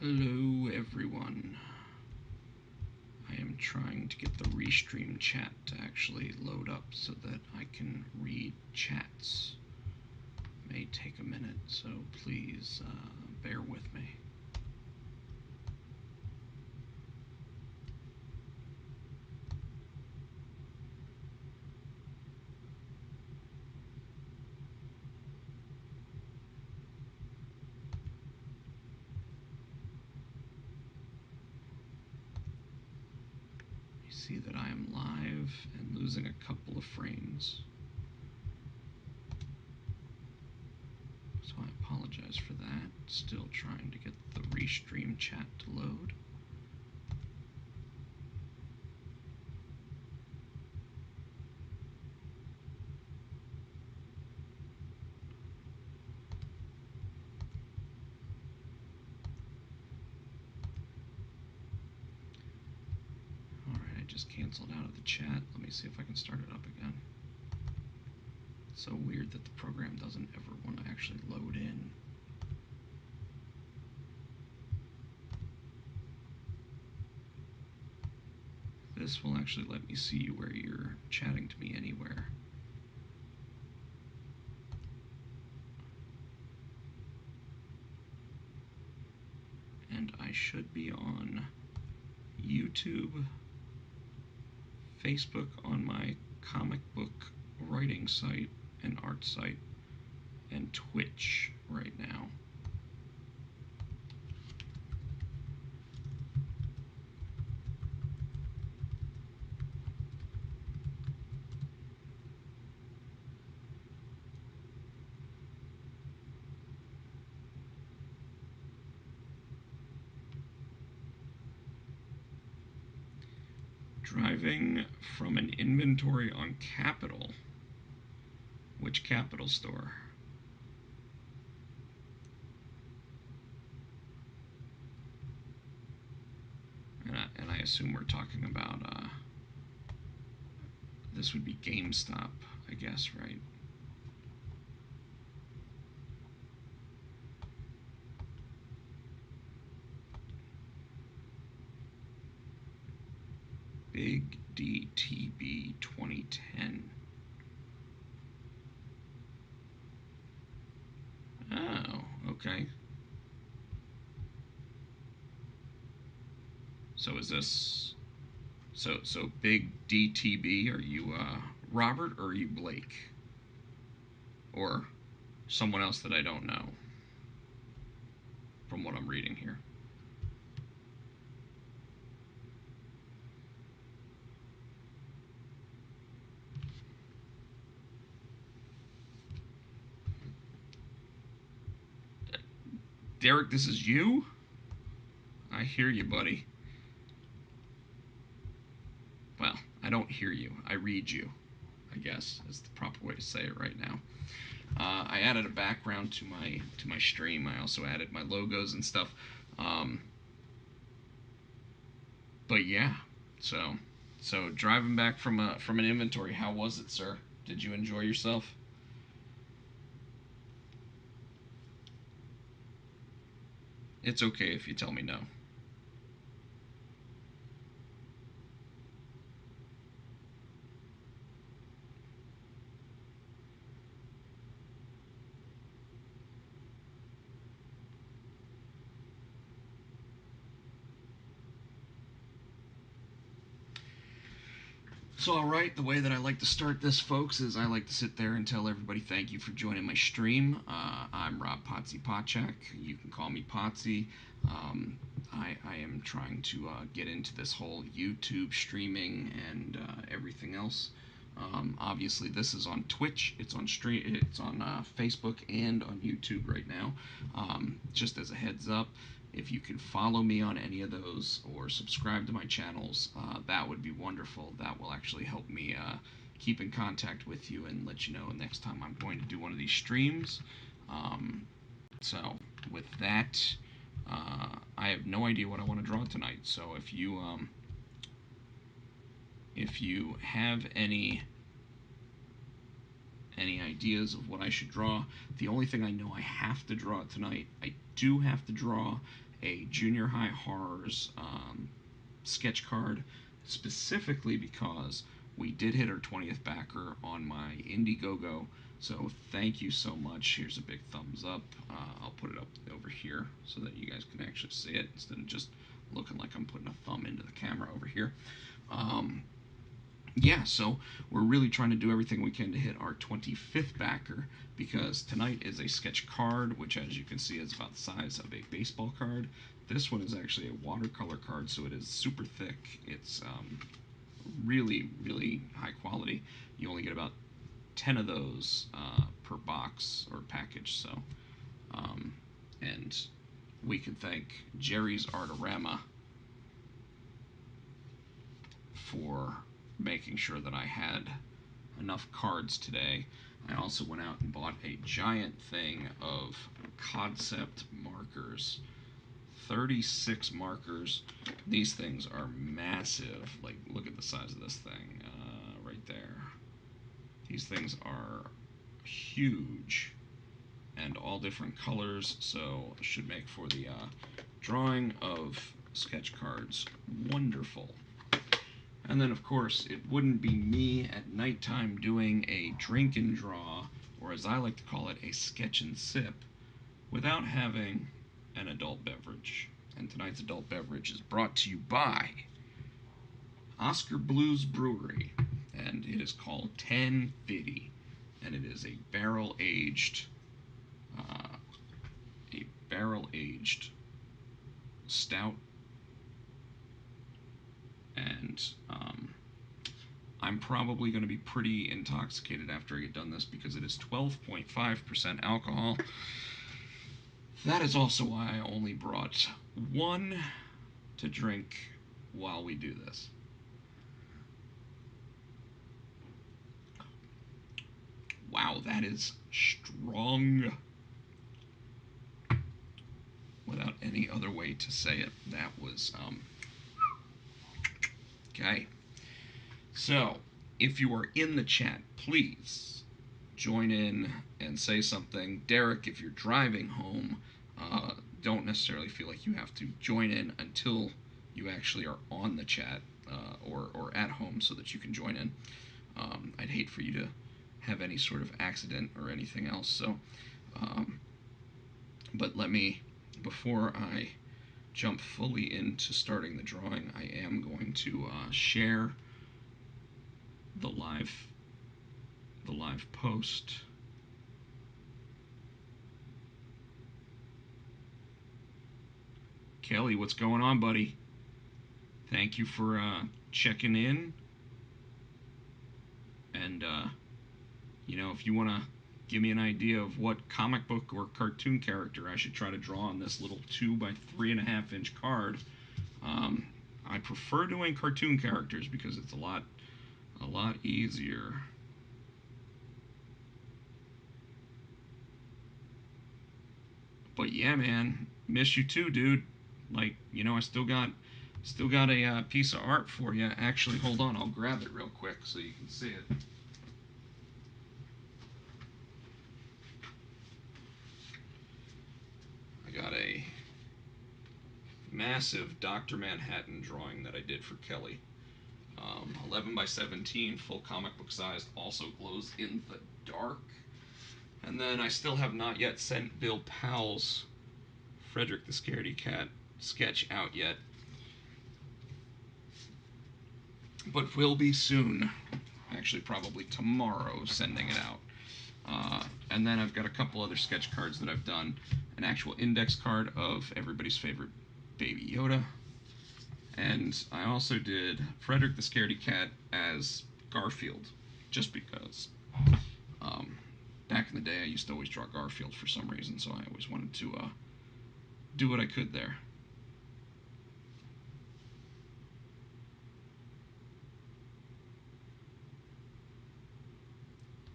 Hello everyone. I am trying to get the restream chat to actually load up so that I can read chats. It may take a minute, so please bear with me. You see that I am live and losing a couple of frames. So I apologize for that. Still trying to get the restream chat to load. Alright, I just canceled out of the chat. Let me see if I can start it up again. It's so weird that the program doesn't ever want to actually load in. This will actually let me see where you're chatting to me anywhere. And I should be on YouTube, Facebook on my comic book writing site and art site, and Twitch right now. Driving from an inventory on Capital. Which Capital store? And I assume we're talking about, this would be GameStop, I guess, right? Big DTB 2010. Oh, okay. So is this so big DTB? Are you Robert or are you Blake? Or someone else that I don't know from what I'm reading here? Derek, this is you? I hear you, buddy. Well, I don't hear you. I read you, I guess is the proper way to say it right now. I added a background to my stream. I also added my logos and stuff. But yeah, so driving back from an inventory, how was it, sir? Did you enjoy yourself? It's okay if you tell me no. So, alright, the way that I like to start this, folks, is I like to sit there and tell everybody thank you for joining my stream. I'm Rob Potsy Potchak. You can call me Potsy. I am trying to get into this whole YouTube streaming and everything else. Obviously, this is on Twitch. It's on Facebook and on YouTube right now. Just as a heads up, if you can follow me on any of those or subscribe to my channels, that would be wonderful. That will actually help me keep in contact with you and let you know next time I'm going to do one of these streams. So with that, I have no idea what I want to draw tonight. So if you have any ideas of what I should draw, the only thing I know I have to draw tonight, I do have to draw a junior high horrors sketch card specifically because we did hit our 20th backer on my Indiegogo. So thank you so much. Here's a big thumbs up. I'll put it up over here so that you guys can actually see it instead of just looking like I'm putting a thumb into the camera over here. Yeah, so we're really trying to do everything we can to hit our 25th backer because tonight is a sketch card, which as you can see is about the size of a baseball card. This one is actually a watercolor card, so it is super thick. It's really, really high quality. You only get about 10 of those per box or package, so and we can thank Jerry's Artorama for making sure that I had enough cards today. I also went out and bought a giant thing of concept markers. 36 markers. These things are massive. Like, look at the size of this thing right there. These things are huge and all different colors, so should make for the drawing of sketch cards wonderful. And then, of course, it wouldn't be me at nighttime doing a drink and draw, or as I like to call it, a sketch and sip, without having an adult beverage. And tonight's adult beverage is brought to you by Oscar Blues Brewery, and it is called 1050, and it is a barrel-aged stout, and I'm probably going to be pretty intoxicated after I get done this because it is 12.5% alcohol. That is also why I only brought one to drink while we do this. Wow, that is strong. Without any other way to say it, that was, okay. So, if you are in the chat, please join in and say something. Derek, if you're driving home, don't necessarily feel like you have to join in until you actually are on the chat or at home so that you can join in. I'd hate for you to have any sort of accident or anything else. So, but let me, before I jump fully into starting the drawing, I am going to share the live post. Kelly, what's going on, buddy? Thank you for checking in. And you know, if you want to give me an idea of what comic book or cartoon character I should try to draw on this little 2 by 3.5 inch card, I prefer doing cartoon characters because it's a lot easier. But yeah, man, miss you too, dude. Like, you know, I still got a piece of art for you. Actually, hold on, I'll grab it real quick so you can see it. I got a massive Dr. Manhattan drawing that I did for Kelly. 11 by 17, full comic book sized, also glows in the dark. And then I still have not yet sent Bill Powell's Frederick the Scaredy Cat sketch out yet, but will be soon. Actually, probably tomorrow, sending it out. And then I've got a couple other sketch cards that I've done. An actual index card of everybody's favorite Baby Yoda. And I also did Frederick the Scaredy Cat as Garfield, just because. Back in the day, I used to always draw Garfield for some reason, so I always wanted to do what I could there.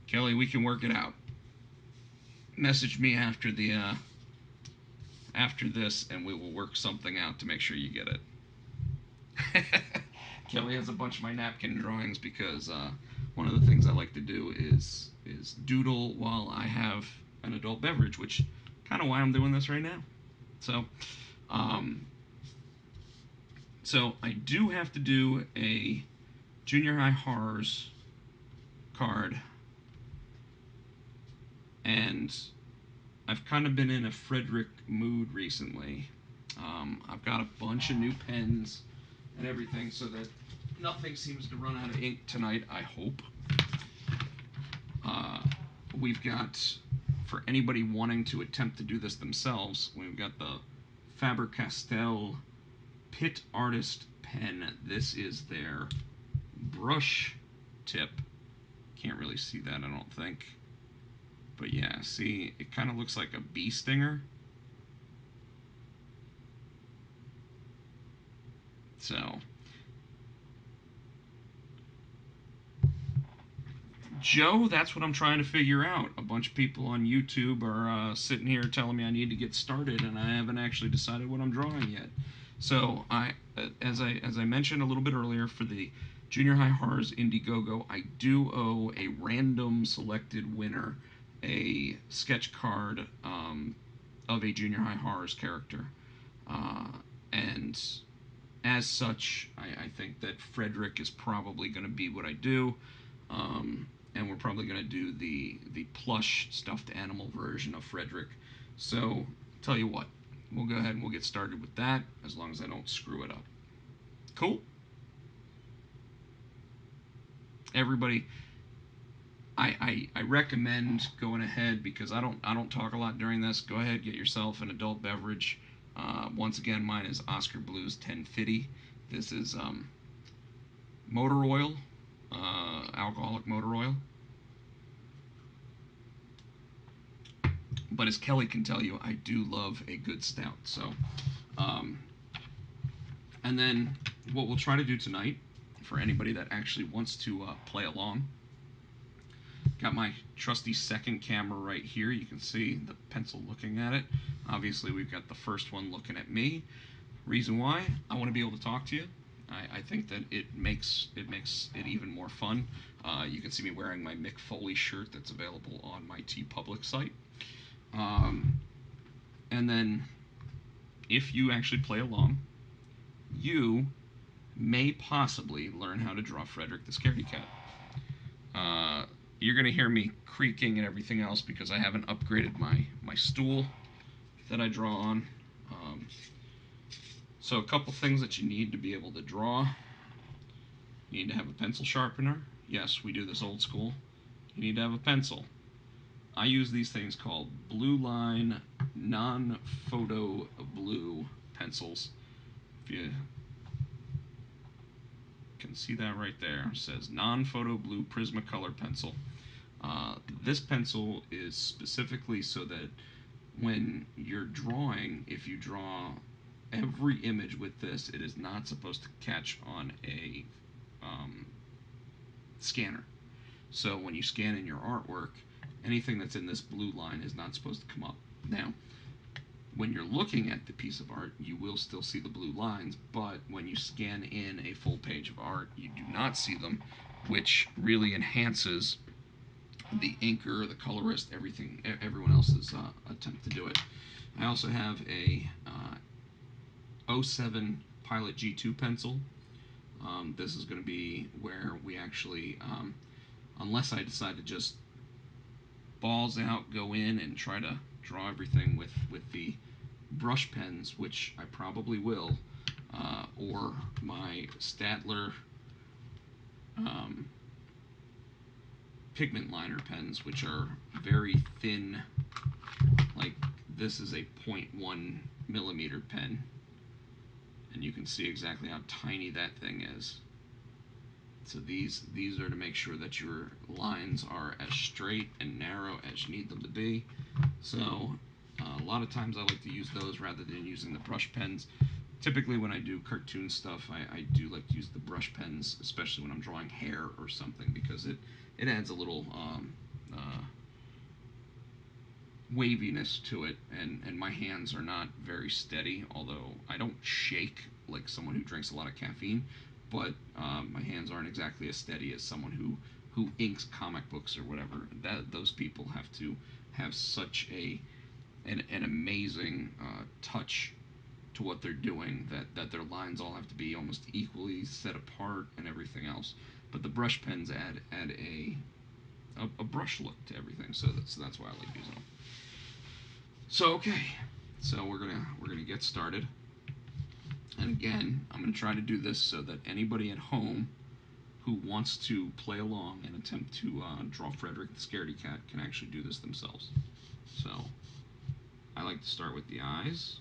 Kelly, we can work it out. Message me after the after this, and we will work something out to make sure you get it. Kelly has a bunch of my napkin drawings because one of the things I like to do is doodle while I have an adult beverage, which kind of why I'm doing this right now. So, Um, so I do have to do a junior high horrors card, and I've kind of been in a Frederick mood recently. I've got a bunch of new pens and everything so that nothing seems to run out of ink tonight, I hope. Uh, we've got, for anybody wanting to attempt to do this themselves, we've got the Faber-Castell Pit Artist pen. This is their brush tip. Can't really see that, I don't think. But yeah, see, it kind of looks like a bee stinger. So, Joe, that's what I'm trying to figure out. A bunch of people on YouTube are sitting here telling me I need to get started, and I haven't actually decided what I'm drawing yet. So, as I mentioned a little bit earlier, for the Junior High Horrors Indiegogo, I do owe a random selected winner a sketch card of a Junior High Horrors character, uh, and as such, I think that Frederick is probably going to be what I do. And we're probably going to do the plush stuffed animal version of Frederick. So, tell you what, we'll go ahead and we'll get started with that, as long as I don't screw it up. Cool? Everybody, I recommend going ahead, because I don't talk a lot during this. Go ahead, get yourself an adult beverage. Once again, mine is Oscar Blues 1050. This is motor oil, alcoholic motor oil. But as Kelly can tell you, I do love a good stout. So, um, and then what we'll try to do tonight, for anybody that actually wants to play along, got my trusty second camera right here. You can see the pencil looking at it. Obviously, we've got the first one looking at me. Reason why? I want to be able to talk to you. I think that it makes it even more fun. You can see me wearing my Mick Foley shirt that's available on my TeePublic site. And then, if you actually play along, you may possibly learn how to draw Frederick the Scaredy Cat. You're going to hear me creaking and everything else because I haven't upgraded my stool that I draw on. So a couple things that you need to be able to draw. You need to have a pencil sharpener. Yes, we do this old school. You need to have a pencil. I use these things called Blue Line non-photo blue pencils. If you can see that right there, it says non-photo blue Prismacolor pencil. This pencil is specifically so that when you're drawing, if you draw every image with this, it is not supposed to catch on a scanner. So when you scan in your artwork, anything that's in this blue line is not supposed to come up. Now, when you're looking at the piece of art, you will still see the blue lines, but when you scan in a full page of art, you do not see them, which really enhances the inker, the colorist, everyone else's attempt to do it. I also have a 07 Pilot G2 pencil. This is going to be where we actually, unless I decide to just balls out, go in and try to draw everything with the brush pens, which I probably will, or my Statler pigment liner pens, which are very thin. Like, this is a 0.1 millimeter pen, and you can see exactly how tiny that thing is. So these are to make sure that your lines are as straight and narrow as you need them to be. So a lot of times I like to use those rather than using the brush pens. Typically when I do cartoon stuff, I do like to use the brush pens, especially when I'm drawing hair or something, because it adds a little waviness to it, and my hands are not very steady, although I don't shake like someone who drinks a lot of caffeine, but my hands aren't exactly as steady as someone who inks comic books or whatever. Those people have to have such an amazing touch to what they're doing. That their lines all have to be almost equally set apart and everything else. But the brush pens add a brush look to everything. So that's why I like using them. So okay, so we're gonna get started. And again, I'm gonna try to do this so that anybody at home who wants to play along and attempt to draw Frederick the Scaredy Cat can actually do this themselves. So I like to start with the eyes.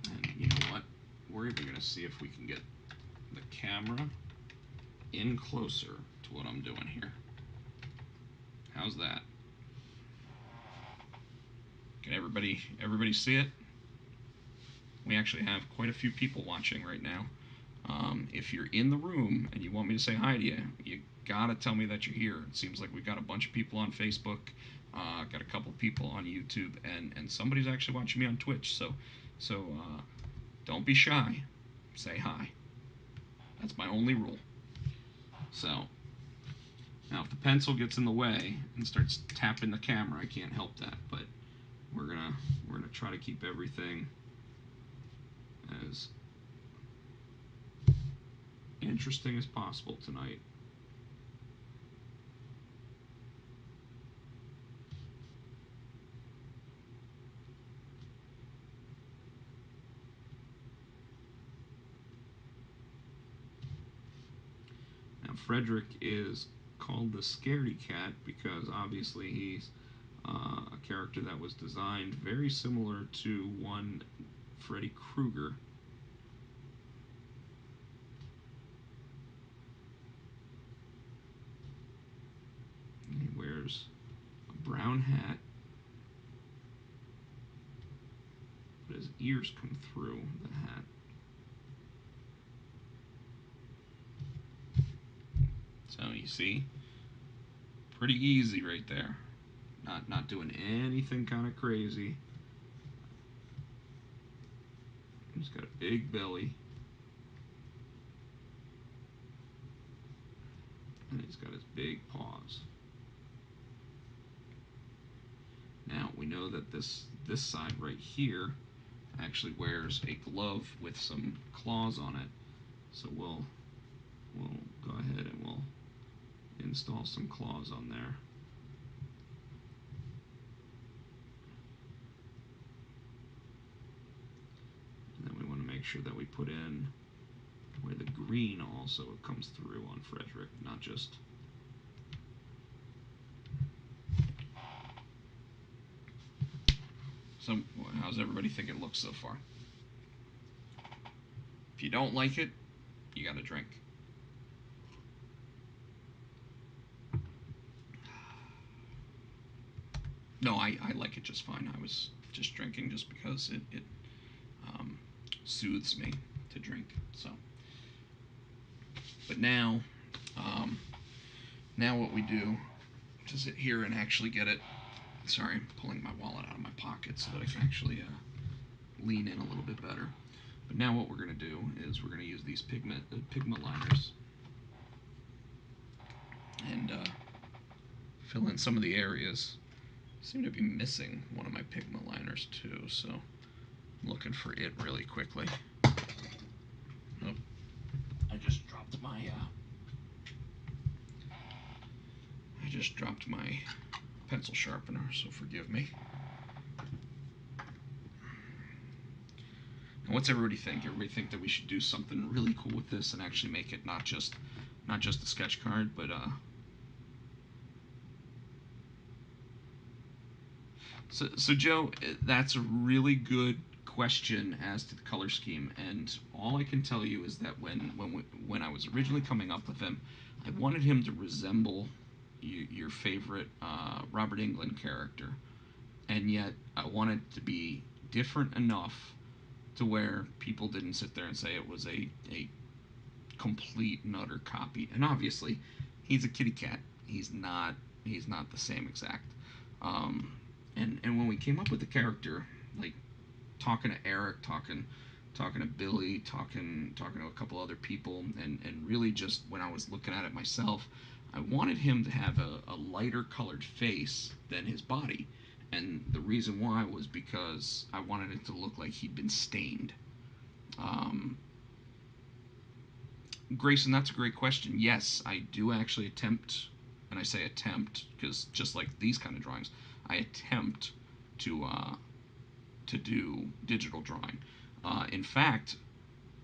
And you know what? We're even going to see if we can get the camera in closer to what I'm doing here. How's that? Can everybody see it? We actually have quite a few people watching right now. If you're in the room and you want me to say hi to you, you gotta tell me that you're here. It seems like we've got a bunch of people on Facebook, got a couple people on YouTube, and somebody's actually watching me on Twitch. So don't be shy. Say hi. That's my only rule. So now if the pencil gets in the way and starts tapping the camera, I can't help that. But we're gonna try to keep everything as interesting as possible tonight. Now Frederick is called the Scaredy Cat because obviously he's a character that was designed very similar to one Freddy Krueger. He wears a brown hat, but his ears come through the hat. So you see, pretty easy right there. Not doing anything kind of crazy. He's got a big belly. And he's got his big paws. Now we know that this side right here actually wears a glove with some claws on it. So we'll go ahead and we'll install some claws on there. And then we want to make sure that we put in where the green also comes through on Frederick, not just so. How's everybody think it looks so far? If you don't like it, you got to drink. No, I like it just fine. I was just drinking just because it soothes me to drink. So, but now, now what we do to sit here and actually get it. Sorry, I'm pulling my wallet out of my pocket so that I can actually lean in a little bit better. But now what we're going to do is we're going to use these pigment liners and fill in some of the areas. I seem to be missing one of my pigment liners too, so I'm looking for it really quickly. Nope. I just dropped my pencil sharpener, so forgive me. And what's everybody think? Everybody think that we should do something really cool with this and actually make it not just a sketch card, but So Joe, that's a really good question as to the color scheme, and all I can tell you is that when I was originally coming up with him, I wanted him to resemble your favorite Robert Englund character, and yet I wanted it to be different enough to where people didn't sit there and say it was a complete and utter copy. And obviously, he's a kitty cat. He's not the same exact. And when we came up with the character, like talking to Eric, talking to Billy, talking to a couple other people, and really just when I was looking at it myself, I wanted him to have a lighter colored face than his body. And the reason why was because I wanted it to look like he'd been stained. Um, Grayson, that's a great question. Yes, I do actually attempt, and I say attempt because just like these kind of drawings, I attempt to to do digital drawing. In fact,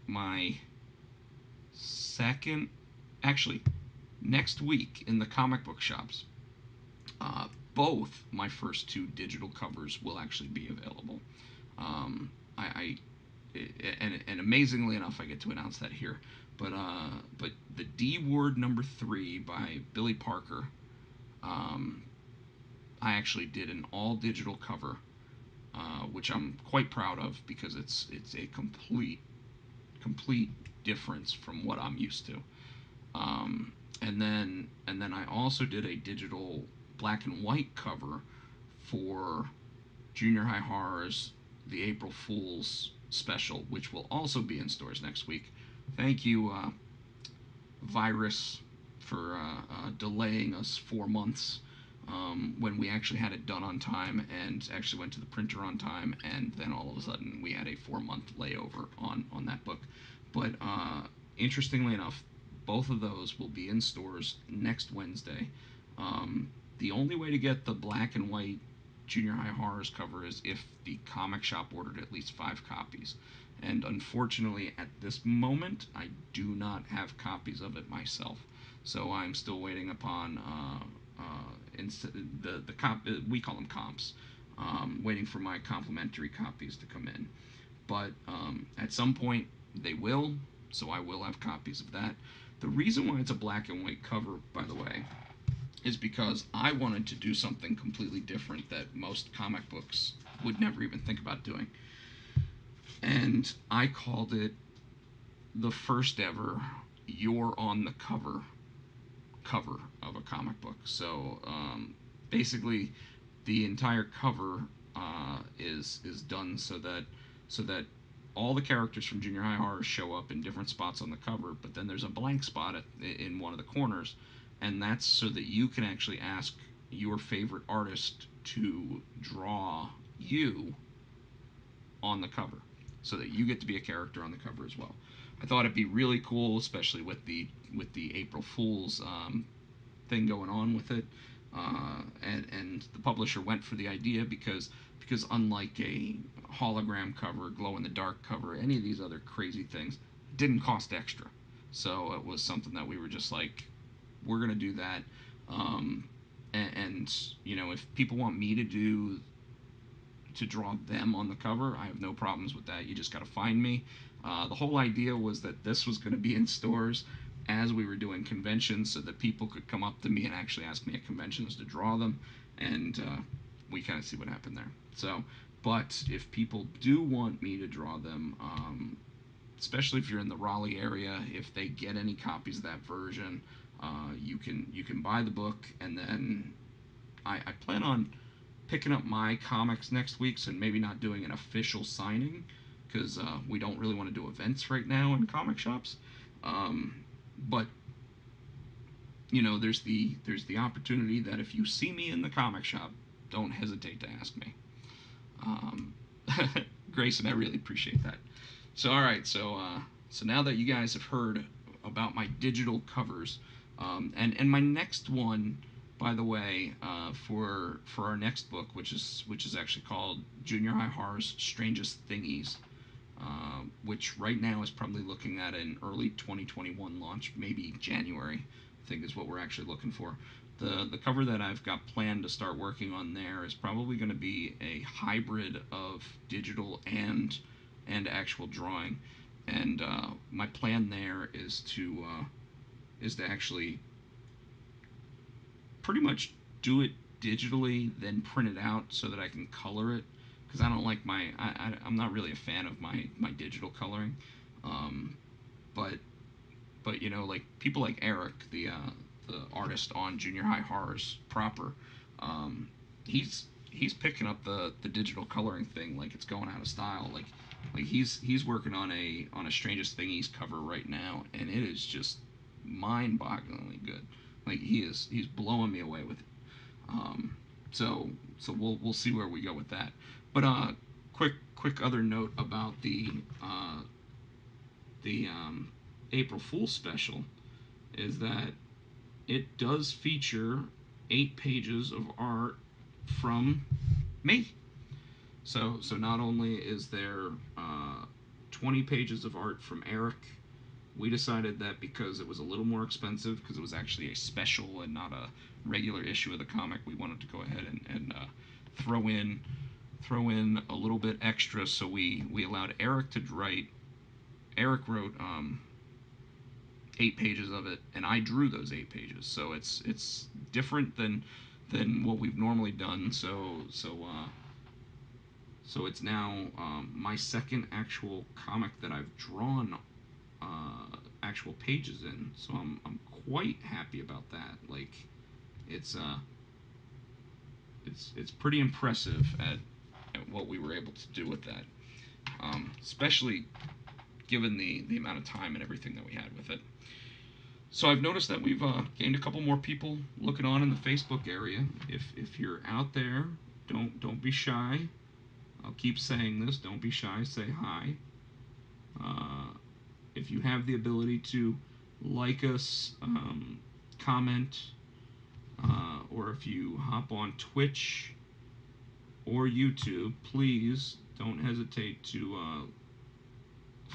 my second, actually, next week in the comic book shops, uh, both my first two digital covers will actually be available. Um, I and amazingly enough, I get to announce that here. But the D Ward #3 by Billy Parker, um, I actually did an all digital cover, which I'm quite proud of because it's a complete difference from what I'm used to. Um, and then I also did a digital black and white cover for Junior High Horrors the April Fool's special, which will also be in stores next week. Thank you, Virus, for delaying us 4 months when we actually had it done on time and actually went to the printer on time, and then all of a sudden we had a 4 month layover on that book. But interestingly enough, both of those will be in stores next Wednesday. The only way to get the black and white Junior High Horrors cover is if the comic shop ordered at least 5 copies. And unfortunately, at this moment, I do not have copies of it myself. So I'm still waiting upon the we call them comps, waiting for my complimentary copies to come in. But at some point they will, so I will have copies of that. The reason why it's a black and white cover, by the way, is because I wanted to do something completely different that most comic books would never even think about doing. And I called it the first ever "you're on the cover of a comic book." So basically, the entire cover is done so that all the characters from Junior High Horror show up in different spots on the cover, but then there's a blank spot in one of the corners, and that's so that you can actually ask your favorite artist to draw you on the cover, so that you get to be a character on the cover as well. I thought it'd be really cool, especially with the April Fools thing going on with it, and the publisher went for the idea because unlike a hologram cover, glow in the dark cover, any of these other crazy things, it didn't cost extra. So it was something that we were just like, we're gonna do that. And if people want me to draw them on the cover, I have no problems with that. You just got to find me. The whole idea was that this was going to be in stores as we were doing conventions, so that people could come up to me and actually ask me at conventions to draw them, and we kind of see what happened there. So, but if people do want me to draw them, especially if you're in the Raleigh area, if they get any copies of that version, you can buy the book, and then I plan on picking up my comics next week, so maybe not doing an official signing because we don't really want to do events right now in comic shops. But there's the opportunity that if you see me in the comic shop, don't hesitate to ask me. Um, Grayson, I really appreciate that. So all right, so now that you guys have heard about my digital covers, and my next one, by the way, for our next book, which is actually called Junior High Horror's Strangest Thingies, which right now is probably looking at an early 2021 launch, maybe January, I think is what we're actually looking for. The cover that I've got planned to start working on there is probably going to be a hybrid of digital and actual drawing, and my plan there is to actually pretty much do it digitally, then print it out so that I can color it. Because I don't like I'm not really a fan of my digital coloring. Um, but like people like Eric, the artist on Junior High Horrors proper, um, he's picking up the digital coloring thing like it's going out of style. Like he's working on a Strangest Thingies cover right now, and it is just mind-bogglingly good. Like he's blowing me away with it. So we'll see where we go with that. But quick other note about the April Fool's special is that it does feature 8 pages of art from me. So not only is there 20 pages of art from Eric, we decided that because it was a little more expensive, because it was actually a special and not a regular issue of the comic, we wanted to go ahead and throw in throw in a little bit extra. So we allowed Eric to write. Eric wrote 8 pages of it, and I drew those 8 pages. So it's different than what we've normally done. So it's now my second actual comic that I've drawn actual pages in. So I'm quite happy about that. Like it's uh it's pretty impressive at what we were able to do with that. Especially given the amount of time and everything that we had with it. So I've noticed that we've gained a couple more people looking on in the Facebook area. If you're out there, don't be shy. I'll keep saying this. Don't be shy. Say hi. Uh, if you have the ability to like us, comment, or if you hop on Twitch or YouTube, please don't hesitate to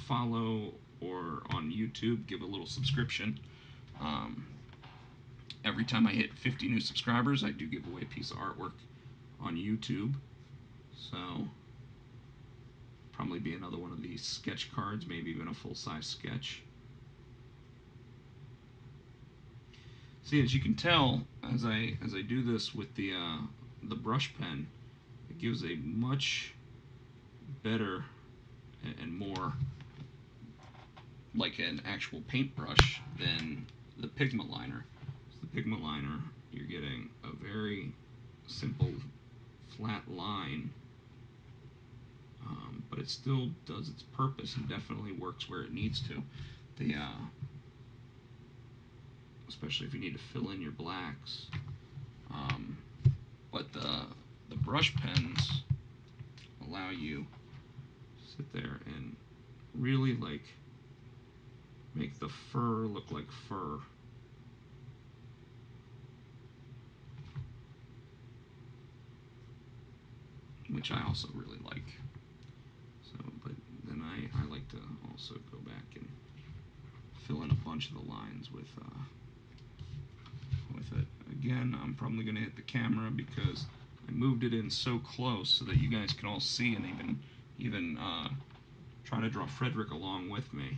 follow, or on YouTube, give a little subscription. Um, every time I hit 50 new subscribers, I do give away a piece of artwork on YouTube. So probably be another one of these sketch cards, maybe even a full-size sketch. See, as you can tell, as I do this with the brush pen, it gives a much better and more like an actual paintbrush than the pigment liner. So the pigment liner, you're getting a very simple flat line, but it still does its purpose and definitely works where it needs to. The especially if you need to fill in your blacks. Um, but the brush pens allow you to sit there and really like make the fur look like fur. Which I also really like. So, but then I like to also go back and fill in a bunch of the lines with it. Again, I'm probably going to hit the camera because I moved it in so close so that you guys can all see, and even try to draw Frederick along with me.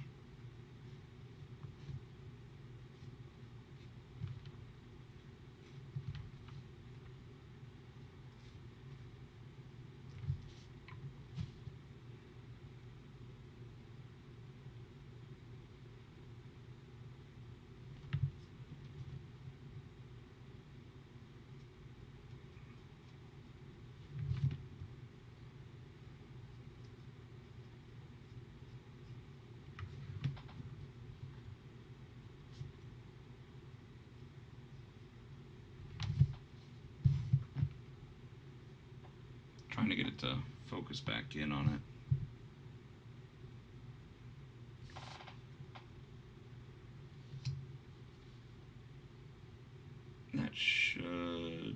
Trying to get it to focus back in on it. That should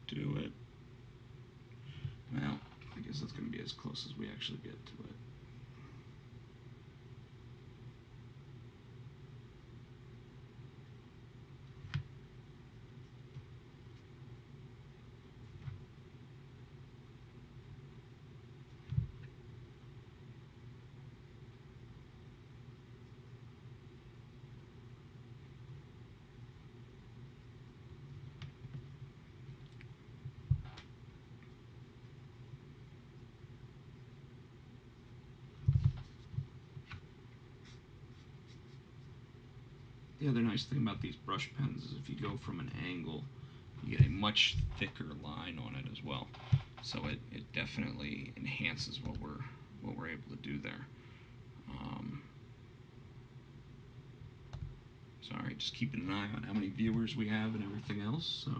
do it. Well, I guess that's going to be as close as we actually get to it. The other nice thing about these brush pens is if you go from an angle, you get a much thicker line on it as well. So it definitely enhances what we're able to do there. Sorry, just keeping an eye on how many viewers we have and everything else. So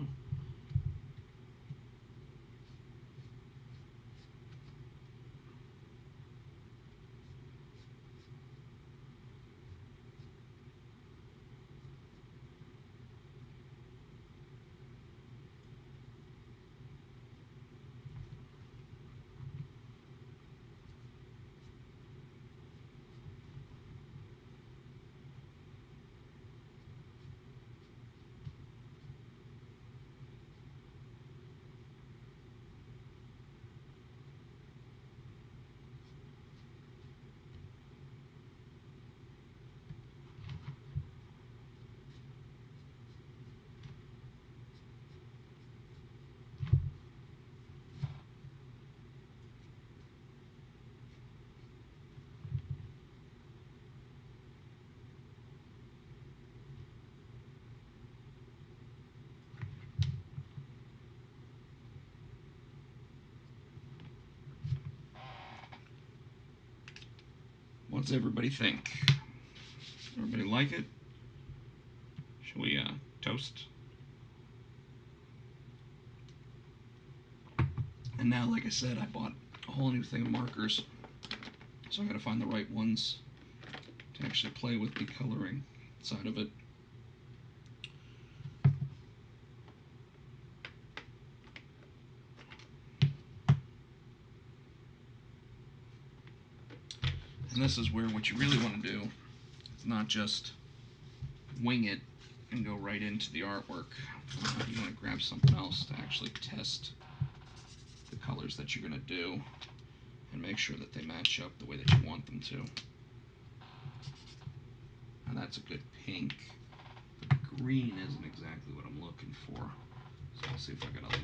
What's everybody think? Everybody like it? Shall we toast? And now, like I said, I bought a whole new thing of markers, so I gotta find the right ones to actually play with the coloring side of it. And this is where what you really want to do is not just wing it and go right into the artwork. You want to grab something else to actually test the colors that you're going to do and make sure that they match up the way that you want them to. And that's a good pink. But the green isn't exactly what I'm looking for. So I'll see if I got a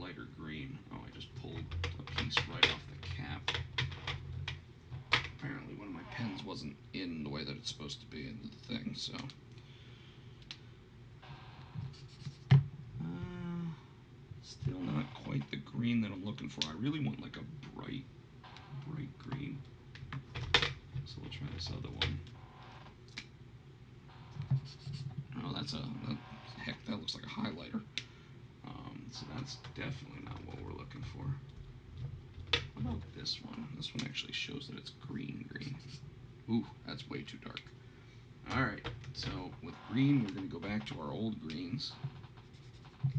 lighter green. Oh, I just pulled a piece right off the cap. Apparently one of my pens wasn't in the way that it's supposed to be in the thing, so. Still not quite the green that I'm looking for. I really want like a bright green. So we'll try this other one. Oh, heck, that looks like a highlighter. So that's definitely not what we're looking for. What about this one? This one actually shows that it's green. Ooh, that's way too dark. Alright, so with green, we're going to go back to our old greens.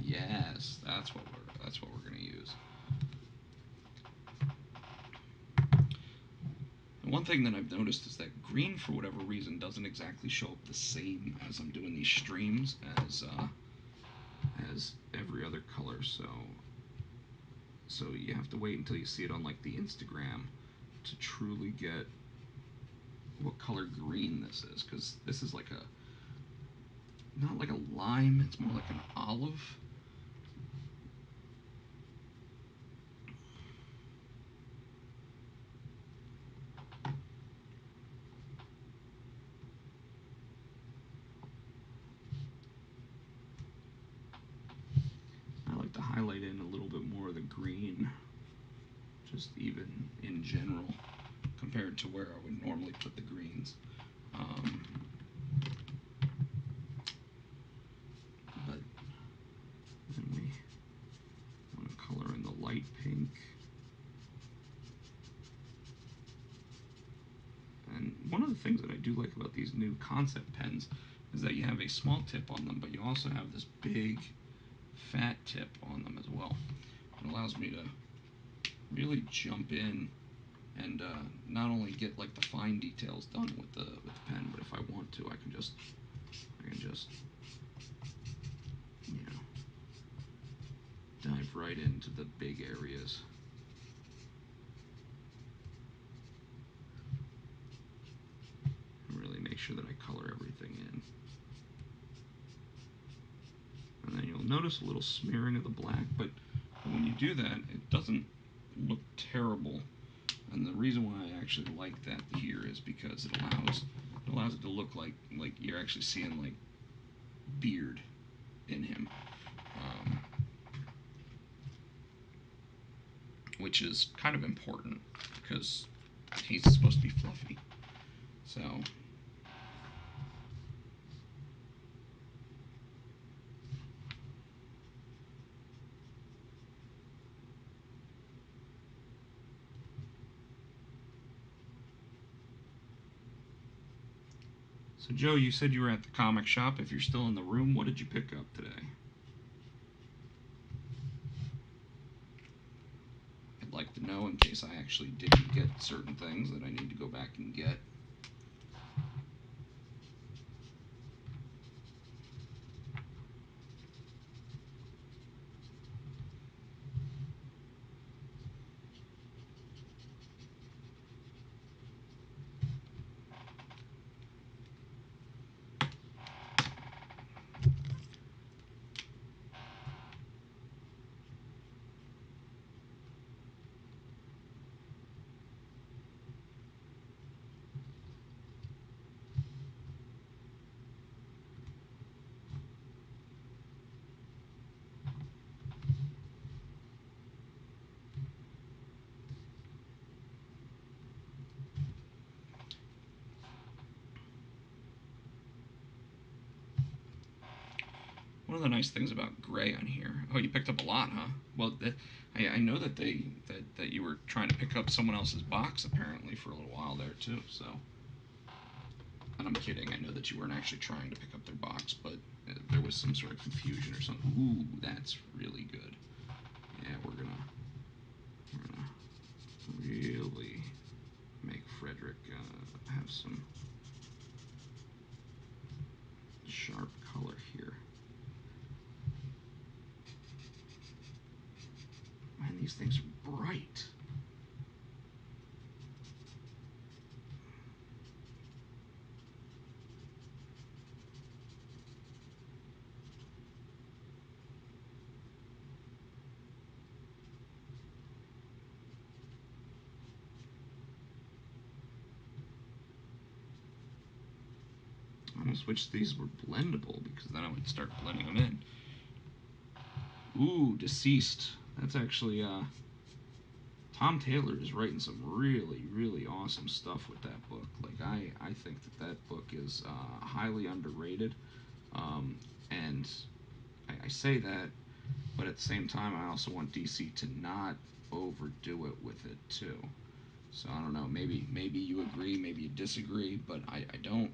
Yes, that's what we're going to use. And one thing that I've noticed is that green, for whatever reason, doesn't exactly show up the same as I'm doing these streams as every other color. So you have to wait until you see it on like the Instagram to truly get what color green this is, because this is like not like a lime, it's more like an olive. I like to highlight in a little bit more of the green, just even in general, compared to where I would normally put the greens. But then we want to color in the light pink. And one of the things that I do like about these new concept pens is that you have a small tip on them, but you also have this big, fat tip on them as well. It allows me to really jump in and not only get like the fine details done with the pen, but if I want to, I can just you know, dive right into the big areas. And really make sure that I color everything in. And then you'll notice a little smearing of the black, but when you do that, it doesn't look terrible. And the reason why I actually like that here is because it allows it to look like you're actually seeing like beard in him, which is kind of important because he's supposed to be fluffy. So So Joe, you said you were at the comic shop. If you're still in the room, what did you pick up today? I'd like to know in case I actually didn't get certain things that I need to go back and get. One of the nice things about gray on here. Oh, you picked up a lot, huh? Well, I know that that you were trying to pick up someone else's box apparently for a little while there too. So, and I'm kidding. I know that you weren't actually trying to pick up their box, but there was some sort of confusion or something. Ooh, that's really good. Yeah, we're gonna really make Frederick have some sharp color here. Man, these things are bright. I almost wish these were blendable because then I would start blending them in. Ooh, Deceased. That's actually Tom Taylor is writing some really, really awesome stuff with that book. Like I think that book is highly underrated. And I say that, but at the same time, I also want DC to not overdo it with it too. So I don't know. Maybe you agree, maybe you disagree, but I don't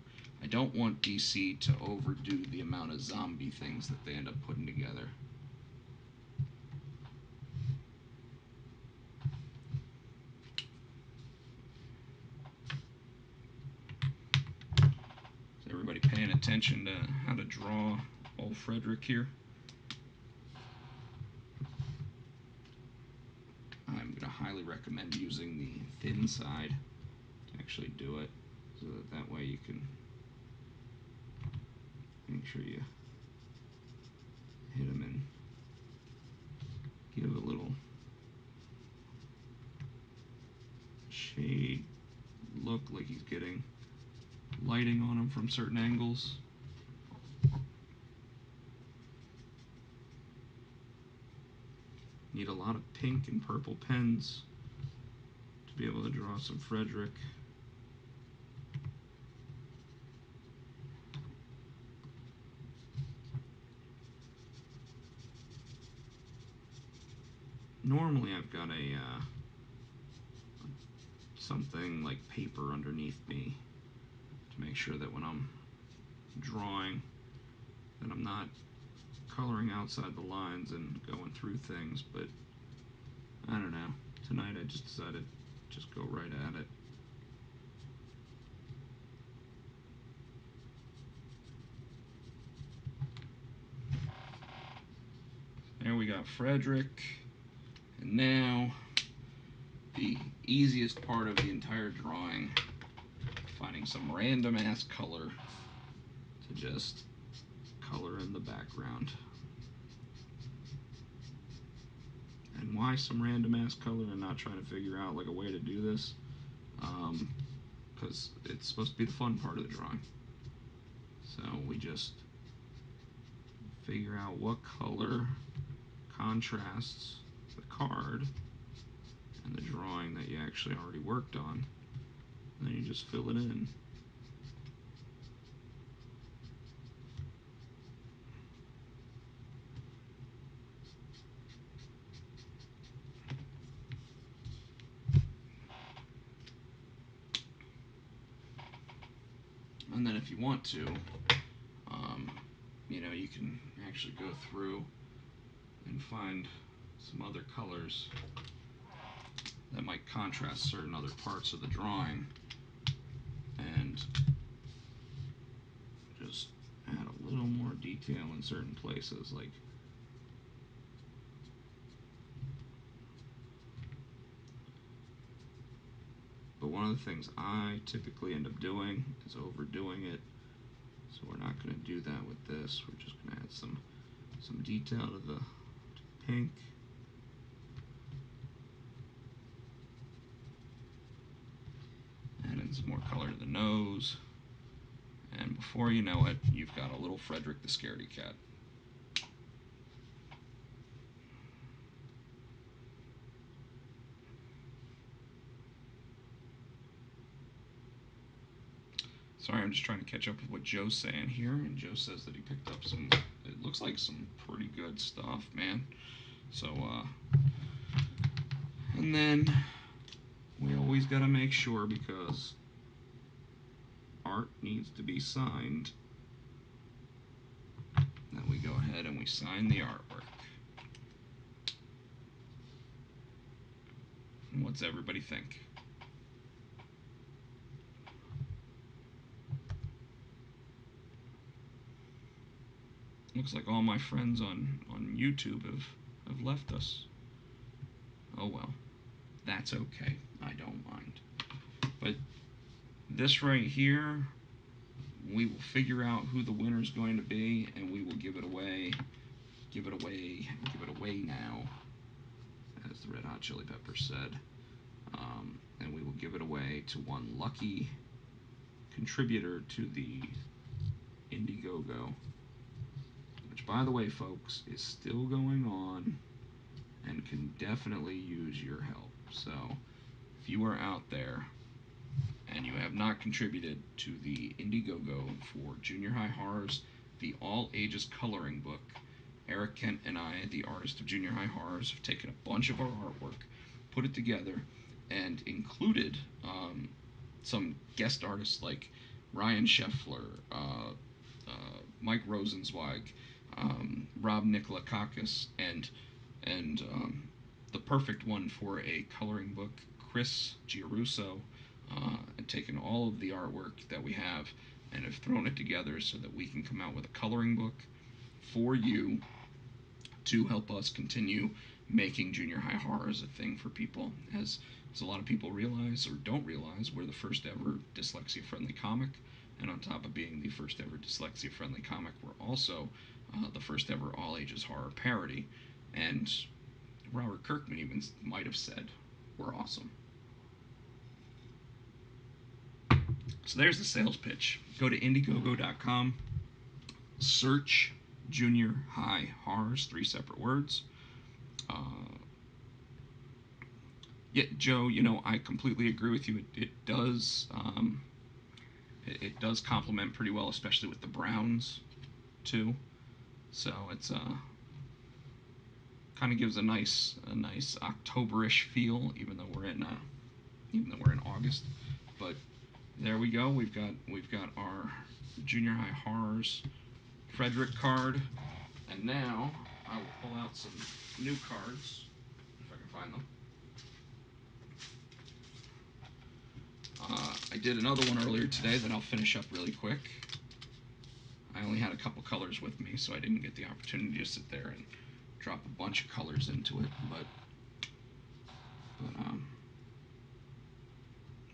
want DC to overdo the amount of zombie things that they end up putting together. Is everybody paying attention to how to draw old Frederick here? I'm going to highly recommend using the thin side to actually do it, so that way you can make sure you hit him and give a little shade look, like he's getting lighting on him from certain angles. Need a lot of pink and purple pens to be able to draw some Frederick. Normally I've got a something like paper underneath me to make sure that when I'm drawing that I'm not coloring outside the lines and going through things, but I don't know. Tonight I just decided to just go right at it. There we got Frederick. And now the easiest part of the entire drawing, finding some random ass color to just color in the background. And why some random ass color and not trying to figure out like a way to do this? Because it's supposed to be the fun part of the drawing. So we just figure out what color contrasts the card and the drawing that you actually already worked on, and then you just fill it in. And then if you want to, you know, you can actually go through and find some other colors that might contrast certain other parts of the drawing and just add a little more detail in certain places. Like, but one of the things I typically end up doing is overdoing it. So we're not going to do that with this. We're just going to add some detail to the pink. Add in some more color to the nose. And before you know it, you've got a little Frederick the Scaredy Cat. Sorry, I'm just trying to catch up with what Joe's saying here. And Joe says that he picked up some, it looks like some pretty good stuff, man. So, and then we always got to make sure, because art needs to be signed, that we go ahead and we sign the artwork. And what's everybody think? Looks like all my friends on YouTube have left us. Oh well, that's okay. I don't mind. But this right here, we will figure out who the winner is going to be, and we will give it away. Give it away. Give it away now, as the Red Hot Chili Peppers said. And we will give it away to one lucky contributor to the Indiegogo, which, by the way, folks, is still going on and can definitely use your help. So, if you are out there and you have not contributed to the Indiegogo for Junior High Horrors, the All Ages Coloring Book, Eric Kent and I, the artist of Junior High Horrors, have taken a bunch of our artwork, put it together, and included some guest artists like Ryan Scheffler, Mike Rosenzweig, Rob Nikolakakis, and the perfect one for a coloring book, Chris Giarusso, and taken all of the artwork that we have and have thrown it together so that we can come out with a coloring book for you to help us continue making Junior High Horrors a thing for people. As a lot of people realize or don't realize, we're the first ever dyslexia-friendly comic, and on top of being the first ever dyslexia-friendly comic, we're also the first ever all-ages horror parody. And Robert Kirkman even might have said, we're awesome. So there's the sales pitch. Go to Indiegogo.com, search Junior High Horrors, 3 separate words. Yeah, Joe, I completely agree with you. It does it does complement pretty well, especially with the browns too. So it's kind of gives a nice Octoberish feel, even though we're in August. But there we go. We've got our Junior High Horrors Frederick card, and now I will pull out some new cards if I can find them. I did another one earlier today that I'll finish up really quick. I only had a couple colors with me, so I didn't get the opportunity to sit there and drop a bunch of colors into it. But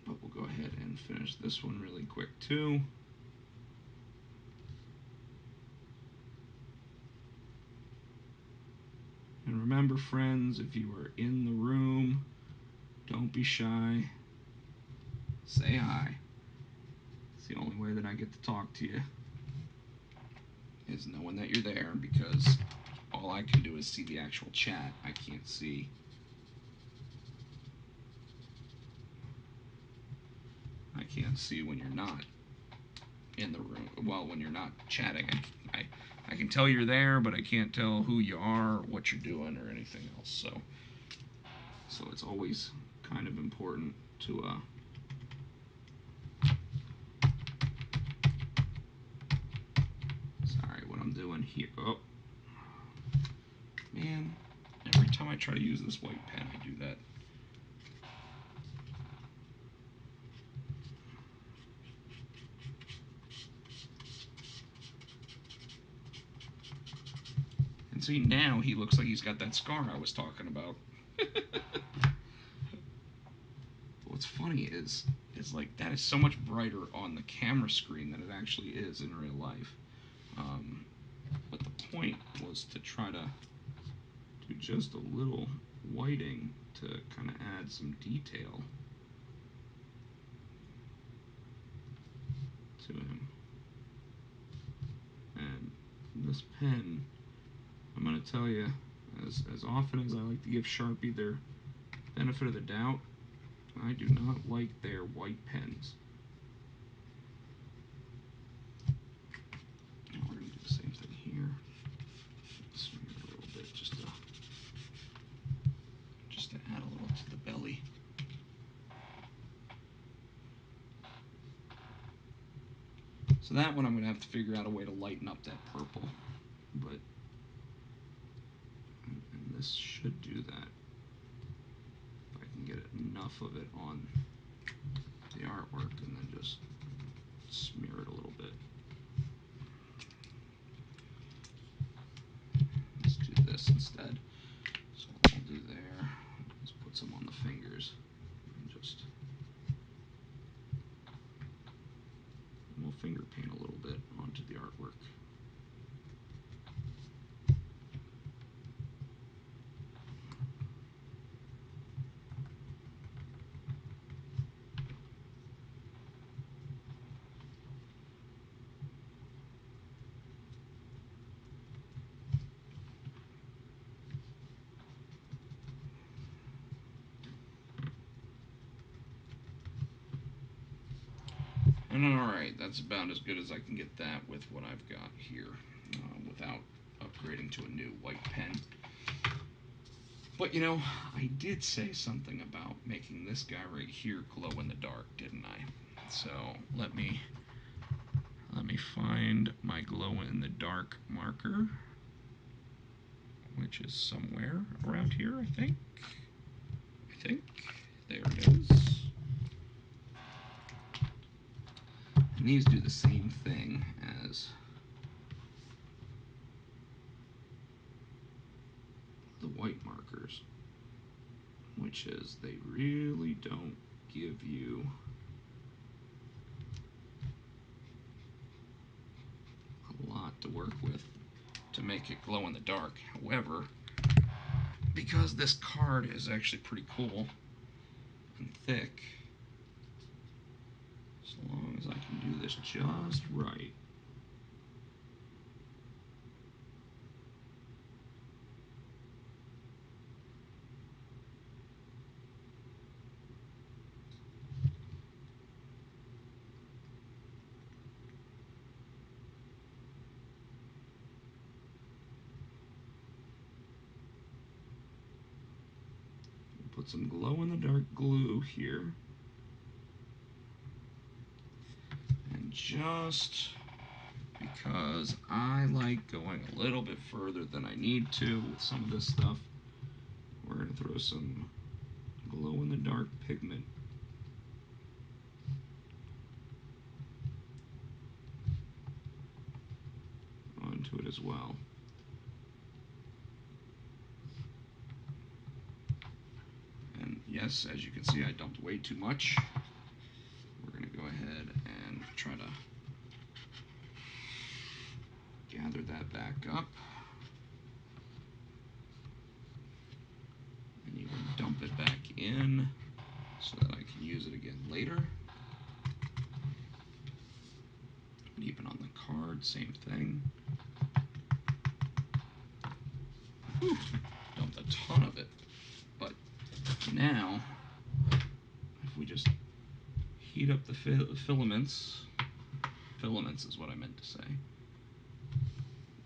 we'll go ahead and finish this one really quick too. And remember, friends, if you are in the room, don't be shy. Say hi. It's the only way that I get to talk to you, is knowing that you're there, because all I can do is see the actual chat. I can't see. I can't see when you're not in the room. Well, when you're not chatting, I can tell you're there, but I can't tell who you are, what you're doing, or anything else. So it's always kind of important to sorry, what I'm doing here. Oh, man, every time I try to use this white pen, I do that. And see, now he looks like he's got that scar I was talking about. What's funny is like that is so much brighter on the camera screen than it actually is in real life. But the point was to try to do just a little whiting to kind of add some detail to him. And this pen, I'm going to tell you, as often as I like to give Sharpie their benefit of the doubt, I do not like their white pens. So that one I'm going to have to figure out a way to lighten up that purple. But and this should do that. If I can get enough of it on the artwork and then just smear it a little bit. Let's do this instead. So what we'll do there is put some on the fingers and just we'll finger paint a little bit onto the artwork. And alright, that's about as good as I can get that with what I've got here, without upgrading to a new white pen. But you know, I did say something about making this guy right here glow in the dark, didn't I? So let me find my glow in the dark marker, which is somewhere around here, I think. There it is. And these do the same thing as the white markers, which is they really don't give you a lot to work with to make it glow in the dark. However, because this card is actually pretty cool and thick, as long as I can do this just right, put some glow in the dark glue here. And just because I like going a little bit further than I need to with some of this stuff, we're going to throw some glow in the dark pigment onto it as well. And yes, as you can see, I dumped way too much. We're going to go ahead and try to gather that back up. And even dump it back in so that I can use it again later. And even on the card, same thing. Whew, dumped a ton of it. But now, if we just heat up the filaments is what I meant to say,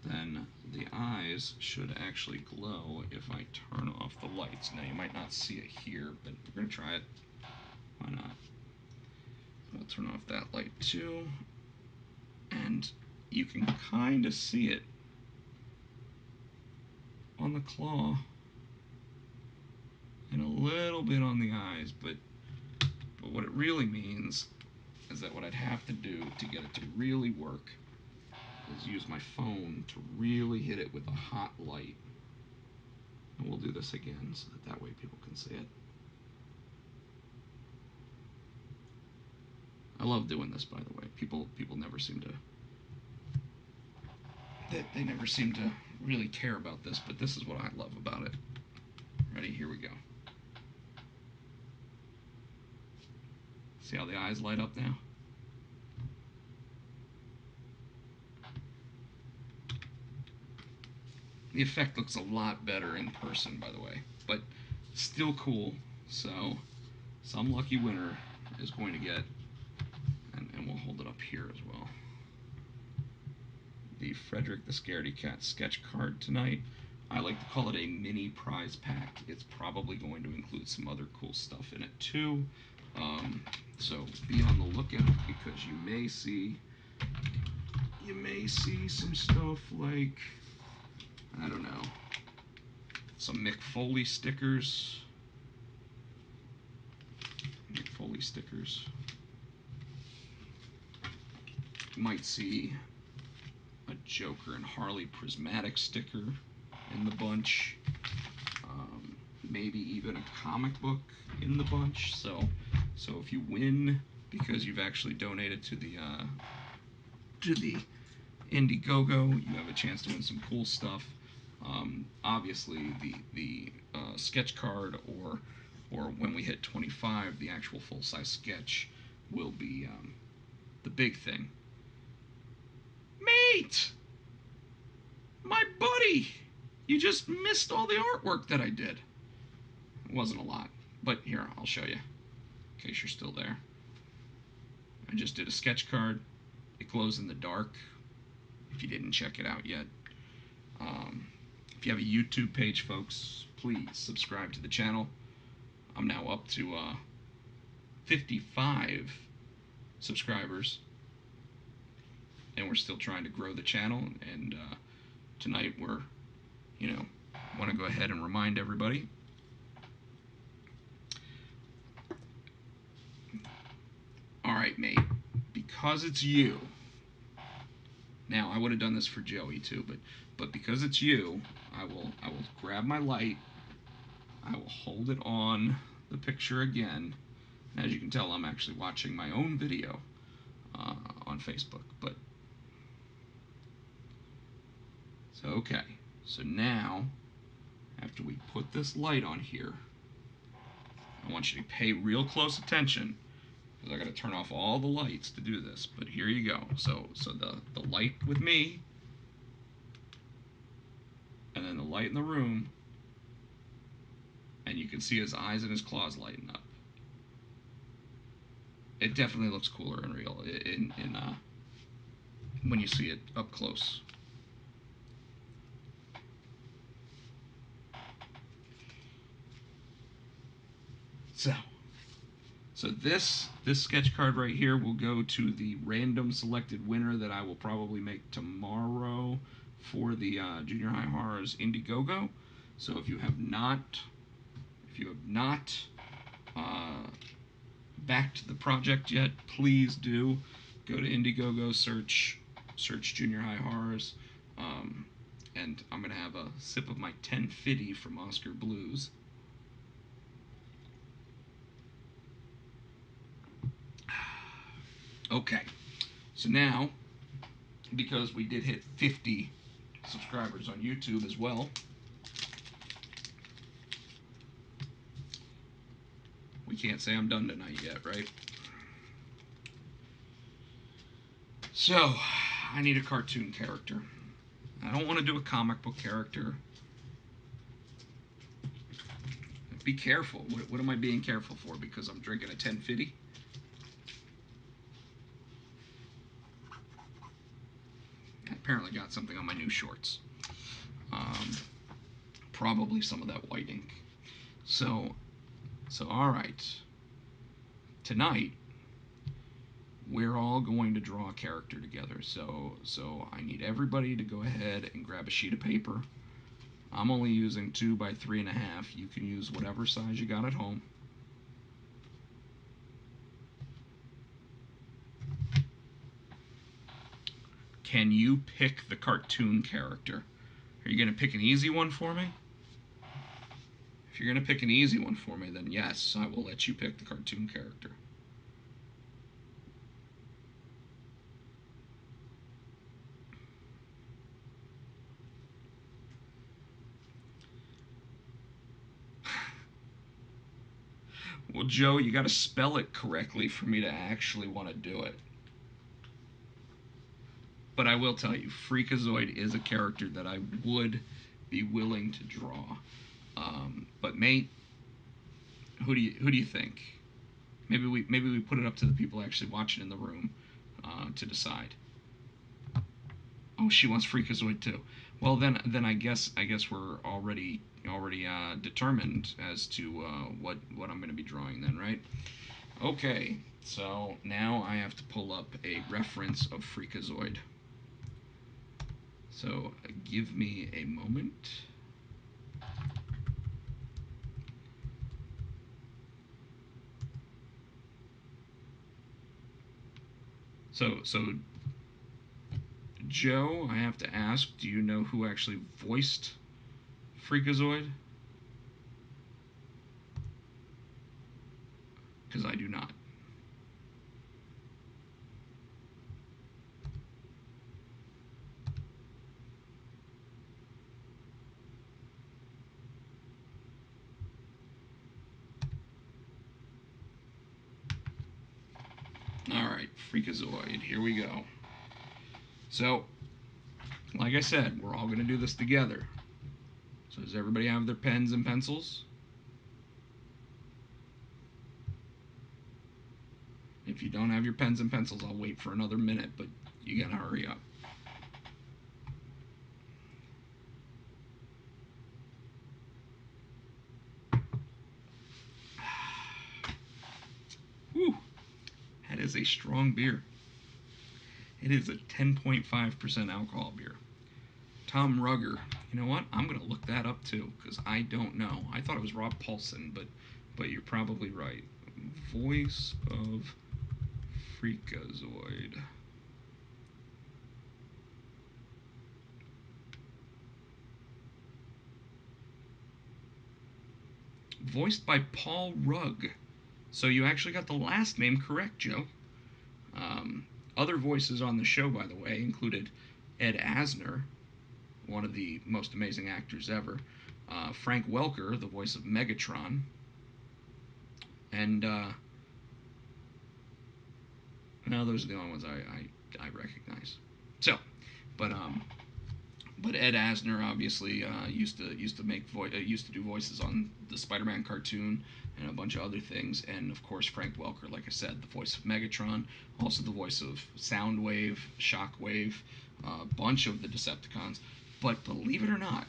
then the eyes should actually glow if I turn off the lights. Now you might not see it here, but we're gonna try it. Why not? I'll turn off that light too, and you can kind of see it on the claw and a little bit on the eyes, but what it really means is that what I'd have to do to get it to really work is use my phone to really hit it with a hot light. And we'll do this again so that way people can see it. I love doing this, by the way. People never seem to they never seem to really care about this, but this is what I love about it. Ready? Here we go. See how the eyes light up now? The effect looks a lot better in person, by the way, but still cool. So some lucky winner is going to get, and we'll hold it up here as well, the Frederick the Scaredy Cat sketch card tonight. I like to call it a mini prize pack. It's probably going to include some other cool stuff in it too. So be on the lookout because you may see you may see some stuff like, I don't know, some Mick Foley stickers. Mick Foley stickers. You might see a Joker and Harley prismatic sticker in the bunch. Maybe even a comic book in the bunch. So if you win because you've actually donated to the Indiegogo, you have a chance to win some cool stuff. Obviously, the sketch card, or when we hit 25, the actual full size sketch will be the big thing. Mate, my buddy, you just missed all the artwork that I did. It wasn't a lot, but here, I'll show you in case you're still there. I just did a sketch card. It glows in the dark if you didn't check it out yet. If you have a YouTube page, folks, please subscribe to the channel. I'm now up to 55 subscribers, and we're still trying to grow the channel. And tonight we're, want to go ahead and remind everybody. All right, mate, because it's you. Now, I would have done this for Joey too, but because it's you, I will grab my light. I will hold it on the picture again. And as you can tell, I'm actually watching my own video on Facebook. But so okay, so now after we put this light on here, I want you to pay real close attention, because I got to turn off all the lights to do this. But here you go. So the light with me, and then the light in the room, and you can see his eyes and his claws lighting up. It definitely looks cooler in real, when you see it up close. So this sketch card right here will go to the random selected winner that I will probably make tomorrow for the Junior High Horrors Indiegogo. So if you have not backed the project yet, please do go to Indiegogo, search Junior High Horrors, and I'm gonna have a sip of my 1050 from Oscar Blues. Okay, so now, because we did hit 50 subscribers on YouTube as well, we can't say I'm done tonight yet, right? So, I need a cartoon character. I don't want to do a comic book character. Be careful. What am I being careful for? Because I'm drinking a 1050? I apparently got something on my new shorts. Probably some of that white ink. So all right. Tonight, we're all going to draw a character together. So I need everybody to go ahead and grab a sheet of paper. I'm only using 2 by 3.5. You can use whatever size you got at home. Can you pick the cartoon character? Are you going to pick an easy one for me? If you're going to pick an easy one for me, then yes, I will let you pick the cartoon character. Well, Joe, you got to spell it correctly for me to actually want to do it. But I will tell you, Freakazoid is a character that I would be willing to draw. But mate, who do you think? Maybe we put it up to the people actually watching in the room to decide. Oh, she wants Freakazoid too. Well, then I guess we're already determined as to what I'm going to be drawing then, right? Okay, so now I have to pull up a reference of Freakazoid. So give me a moment. So Joe, I have to ask, do you know who actually voiced Freakazoid? Because I do not. Alright, Freakazoid, here we go. So, like I said, we're all going to do this together. So does everybody have their pens and pencils? If you don't have your pens and pencils, I'll wait for another minute, but you gotta hurry up. Whew, that is a strong beer. It is a 10.5% alcohol beer. Tom Rugger. You know what? I'm gonna look that up too, because I don't know. I thought it was Rob Paulson, but you're probably right. Voice of Freakazoid. Voiced by Paul Rugg. So you actually got the last name correct, Joe. Other voices on the show, by the way, included Ed Asner, one of the most amazing actors ever, Frank Welker, the voice of Megatron, and no, those are the only ones I recognize. So, but but Ed Asner obviously used to do voices on the Spider-Man cartoon and a bunch of other things, and of course Frank Welker, like I said, the voice of Megatron, also the voice of Soundwave, Shockwave, a bunch of the Decepticons. But believe it or not,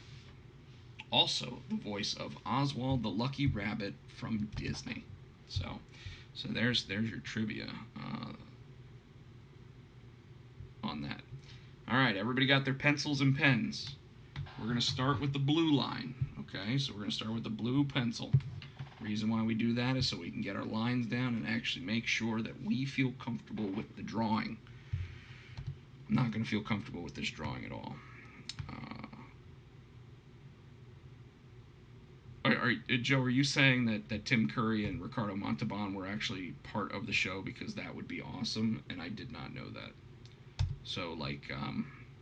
also the voice of Oswald the Lucky Rabbit from Disney. So, so there's your trivia on that. All right, everybody got their pencils and pens. We're going to start with the blue line. Okay, so we're going to start with the blue pencil. Reason why we do that is so we can get our lines down and actually make sure that we feel comfortable with the drawing. I'm not going to feel comfortable with this drawing at all. Joe, are you saying that Tim Curry and Ricardo Montalban were actually part of the show? Because that would be awesome, and I did not know that. So, like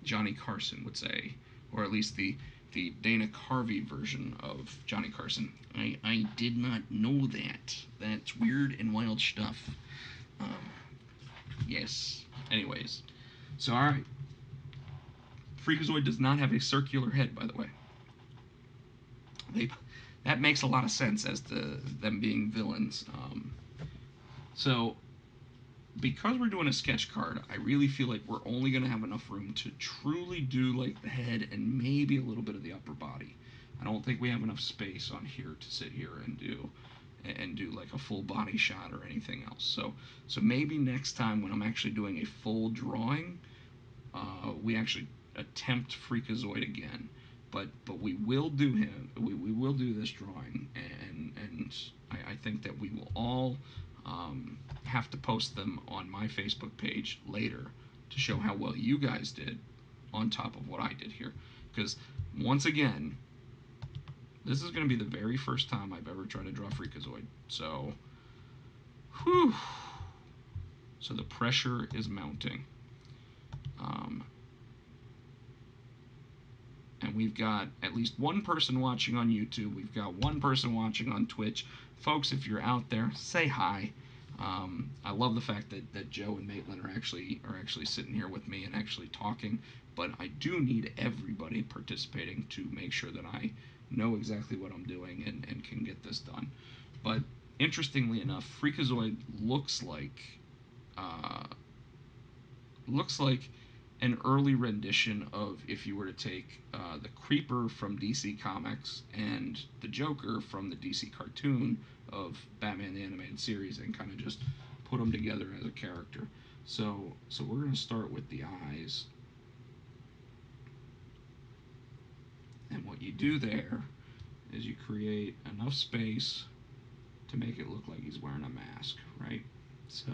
Johnny Carson would say, or at least the Dana Carvey version of Johnny Carson. I did not know that. That's weird and wild stuff. Um, yes. Anyways, so all right. Freakazoid does not have a circular head, by the way. They that makes a lot of sense as to them being villains. So because we're doing a sketch card, I really feel like we're only going to have enough room to truly do like the head and maybe a little bit of the upper body. I don't think we have enough space on here to sit here and do like a full body shot or anything else. So maybe next time when I'm actually doing a full drawing, we actually attempt Freakazoid again. But we will do him. We will do this drawing, and I think that we will all have to post them on my Facebook page later to show how well you guys did on top of what I did here. Because once again, this is going to be the very first time I've ever tried to draw Freakazoid. So, whew. So the pressure is mounting. Um, and we've got at least one person watching on YouTube. We've got one person watching on Twitch. Folks, if you're out there, say hi. I love the fact that Joe and Maitland are actually sitting here with me and actually talking. But I do need everybody participating to make sure that I know exactly what I'm doing and can get this done. But interestingly enough, Freakazoid uh, looks like an early rendition of if you were to take the Creeper from DC Comics and the Joker from the DC cartoon of Batman the Animated Series and kind of just put them together as a character. So we're going to start with the eyes. And what you do there is you create enough space to make it look like he's wearing a mask, right? So,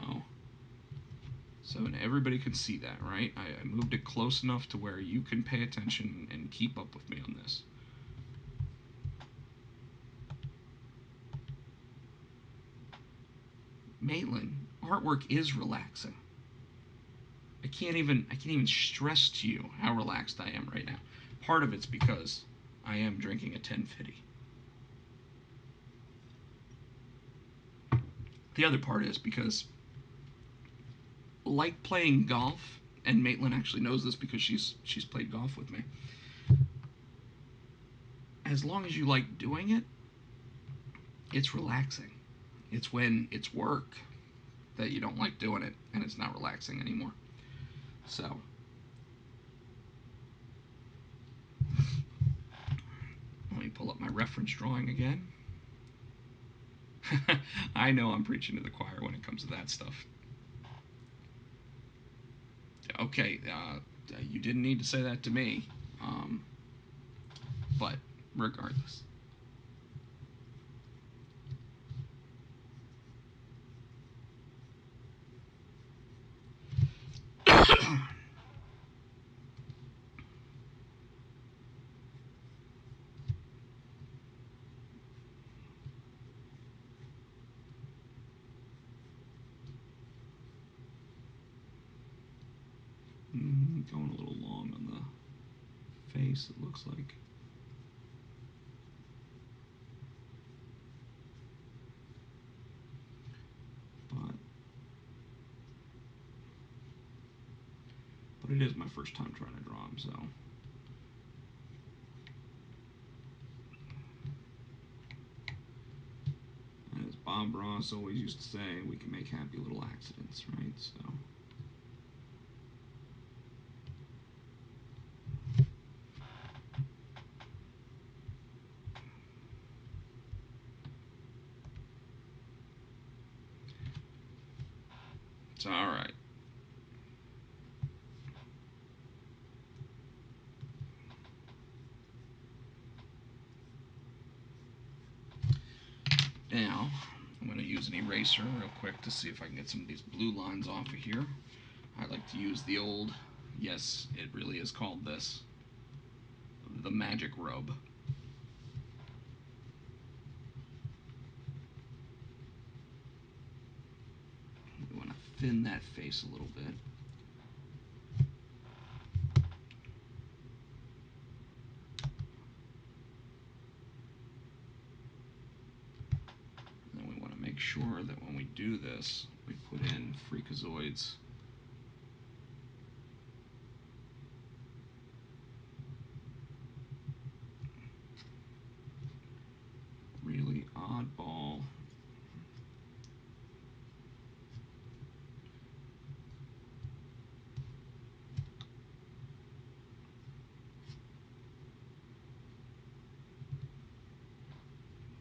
so everybody can see that, right? I moved it close enough to where you can pay attention and keep up with me on this. Maitland, artwork is relaxing. I can't even stress to you how relaxed I am right now. Part of it's because I am drinking a 1050. The other part is because, like playing golf, and Maitland actually knows this because she's played golf with me. As long as you like doing it, it's relaxing. It's when it's work that you don't like doing it and it's not relaxing anymore. So, let me pull up my reference drawing again. I know I'm preaching to the choir when it comes to that stuff. Okay, you didn't need to say that to me, but regardless. Going a little long on the face, it looks like. But it is my first time trying to draw him, so. As Bob Ross always used to say, we can make happy little accidents, right? So. It's all right. Now, I'm going to use an eraser real quick to see if I can get some of these blue lines off of here. I like to use the old, yes, it really is called this, the magic rub. We want to thin that face a little bit. And then we want to make sure that when we do this, we put in freakazoids. Really oddball.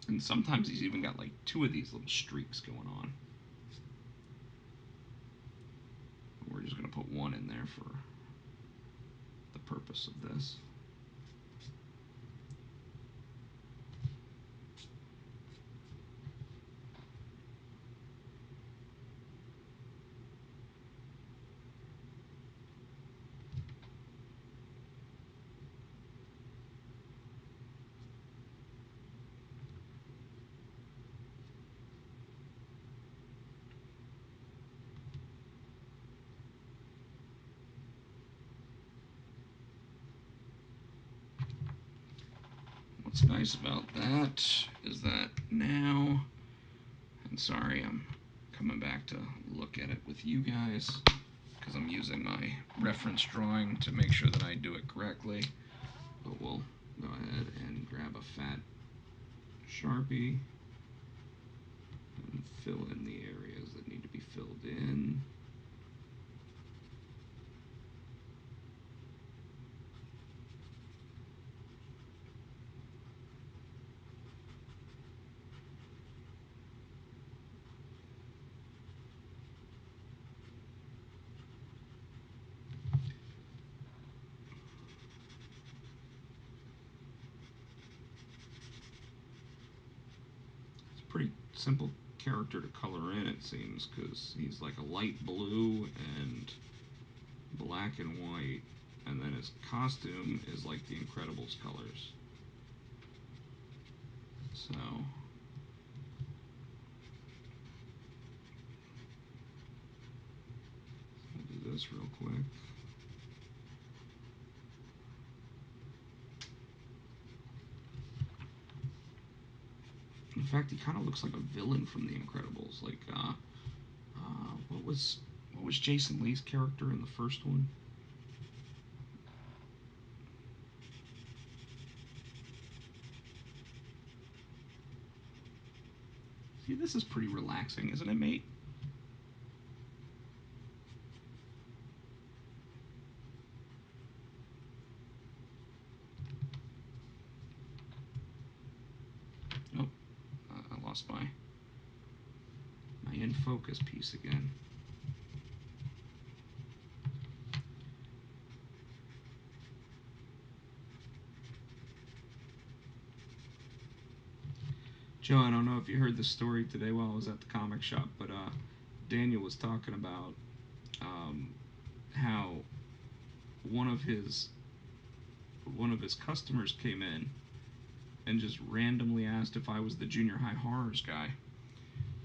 And sometimes he's even got like two of these little streaks going on. We're just going to put one in there for the purpose of this. What's nice about that is that now, and sorry, I'm coming back to look at it with you guys because I'm using my reference drawing to make sure that I do it correctly. But we'll go ahead and grab a fat Sharpie and fill in the areas that need to be filled in. pretty simple character to color in, it seems, because he's like a light blue and black and white, and then his costume is like the Incredibles colors. So we'll do this real quick. In fact, he kind of looks like a villain from the Incredibles. Like, what was Jason Lee's character in the first one? See, this is pretty relaxing, isn't it, mate? Oh, I lost my in focus piece again. Joe, I don't know if you heard the story today while I was at the comic shop, but Daniel was talking about how one of his one of his customers came in and just randomly asked if I was the junior high horrors guy.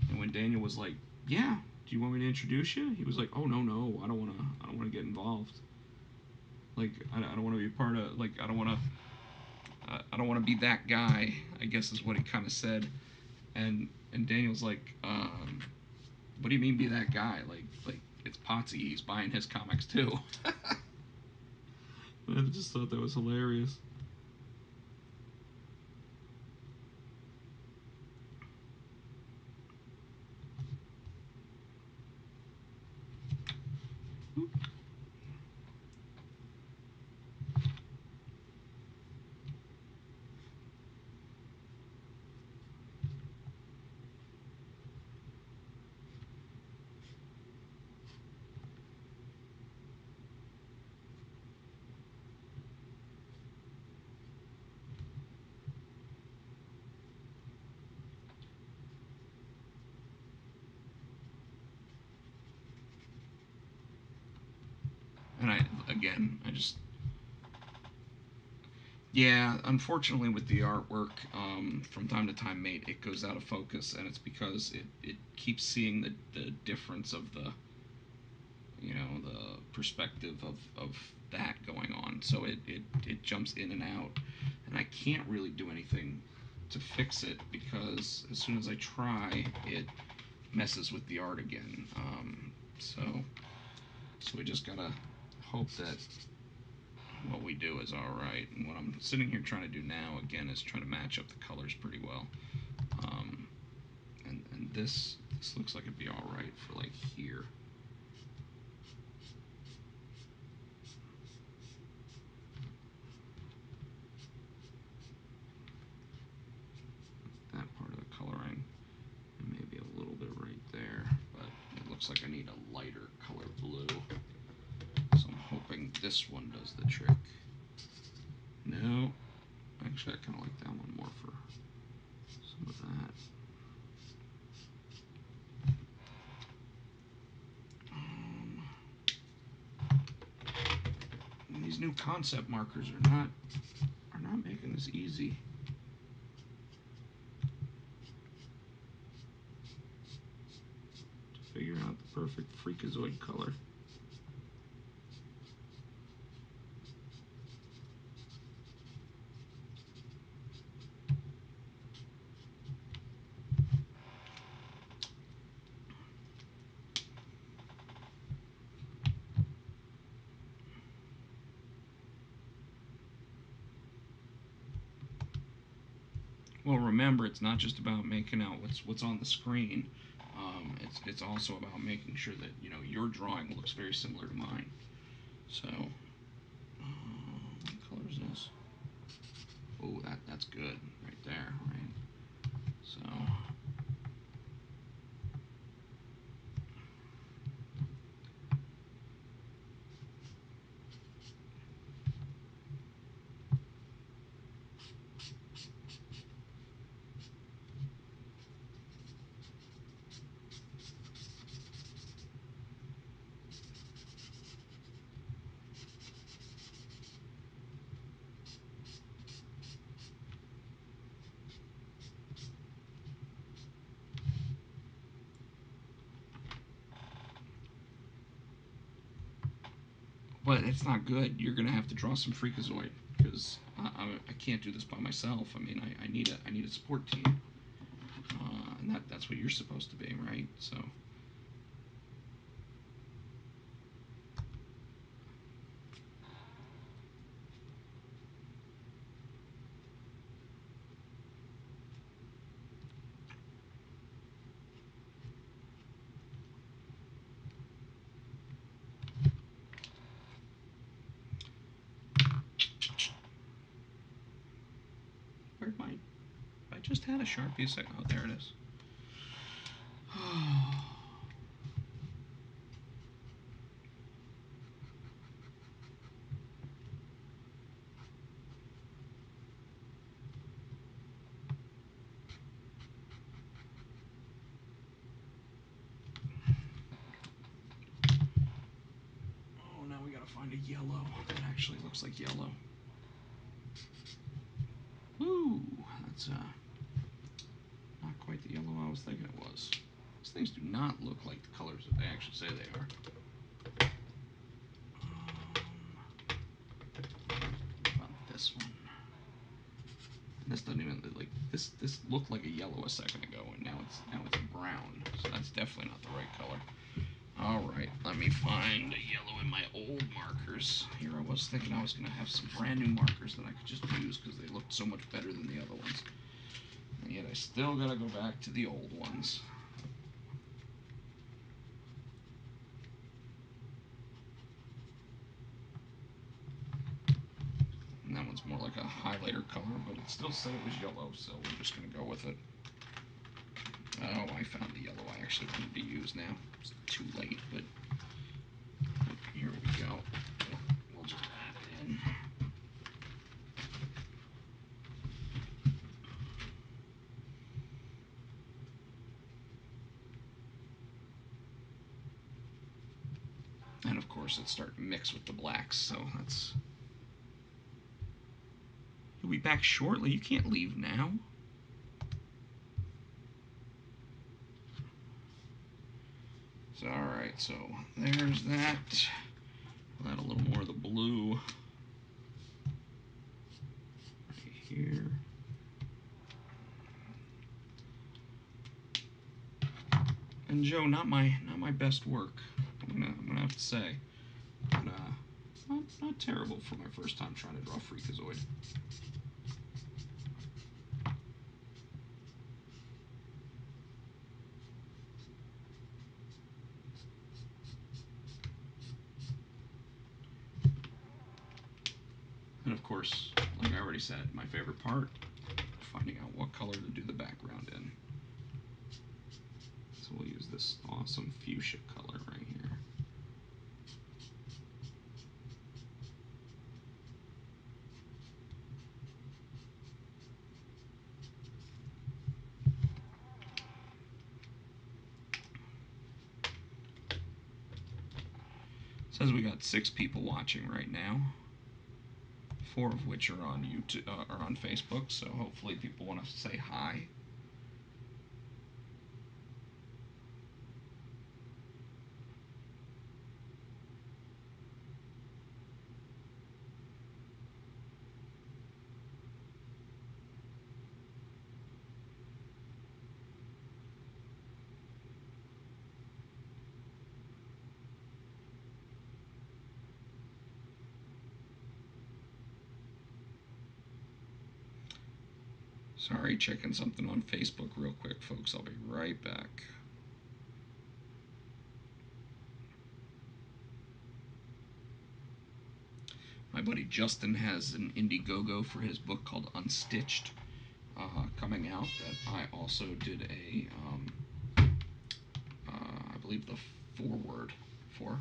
And when Daniel was like, "Yeah, do you want me to introduce you?" He was like, "Oh no, no, I don't want to get involved. Like, I don't want to be part of. Like, I don't want to be that guy." I guess is what he kind of said. And Daniel's like, "What do you mean be that guy? Like it's Potsy. He's buying his comics too." I just thought that was hilarious. And I just, yeah, unfortunately with the artwork, from time to time, mate, it goes out of focus, and it's because it keeps seeing the difference of the perspective of that going on. So it jumps in and out, and I can't really do anything to fix it because as soon as I try, it messes with the art again. So we just gotta hope that what we do is all right. And what I'm sitting here trying to do now, again, is try to match up the colors pretty well. Um, and this looks like it'd be all right for like here. That part of the coloring, and maybe a little bit right there. But it looks like I need a lighter color blue. So I'm hoping this one does the trick. No, actually, I kind of like that one more for some of that. Um, these new concept markers are not making this easy. To figure out the perfect freakazoid color. Well, remember, it's not just about making out what's on the screen. It's also about making sure that your drawing looks very similar to mine. So, what color is this? Oh, that's good right there, right? So, But it's not good. You're gonna have to draw some Freakazoid because I can't do this by myself. I mean, I need a support team, and that's what you're supposed to be, right? So. Where'd my? I just had a Sharpie a second. Oh, there it is. Oh, now we gotta find a yellow that actually looks like yellow. Ooh, that's not quite the yellow I was thinking it was. These things do not look like the colors that they actually say they are. About this one. And this doesn't even like this. This looked like a yellow a second ago, and now it's a brown. So that's definitely not the right color. All right, let me find a yellow in my old markers. Here I was thinking I was gonna have some brand new markers that I could just use because they looked so much better than the other ones. And yet I still gotta go back to the old ones. And that one's more like a highlighter color, but it still said it was yellow, so we're just gonna go with it. Oh, I found the yellow I actually wanted to use now. It's too late, but here we go. We'll just add it in. And of course it's starting to mix with the blacks, so that's... You'll be back shortly. You can't leave now. So, alright, so there's that. We'll add a little more of the blue right here. And Joe, not my best work. I'm gonna have to say, but not terrible for my first time trying to draw Freakazoid. And of course, like I already said, my favorite part, finding out what color to do the background in. So we'll use this awesome fuchsia color right here. It says we got 6 people watching right now, 4 of which are on YouTube, are on Facebook. So hopefully people want to say hi. Sorry, checking something on Facebook real quick, folks. I'll be right back. My buddy Justin has an Indiegogo for his book called Unstitched coming out that I also did I believe the foreword for.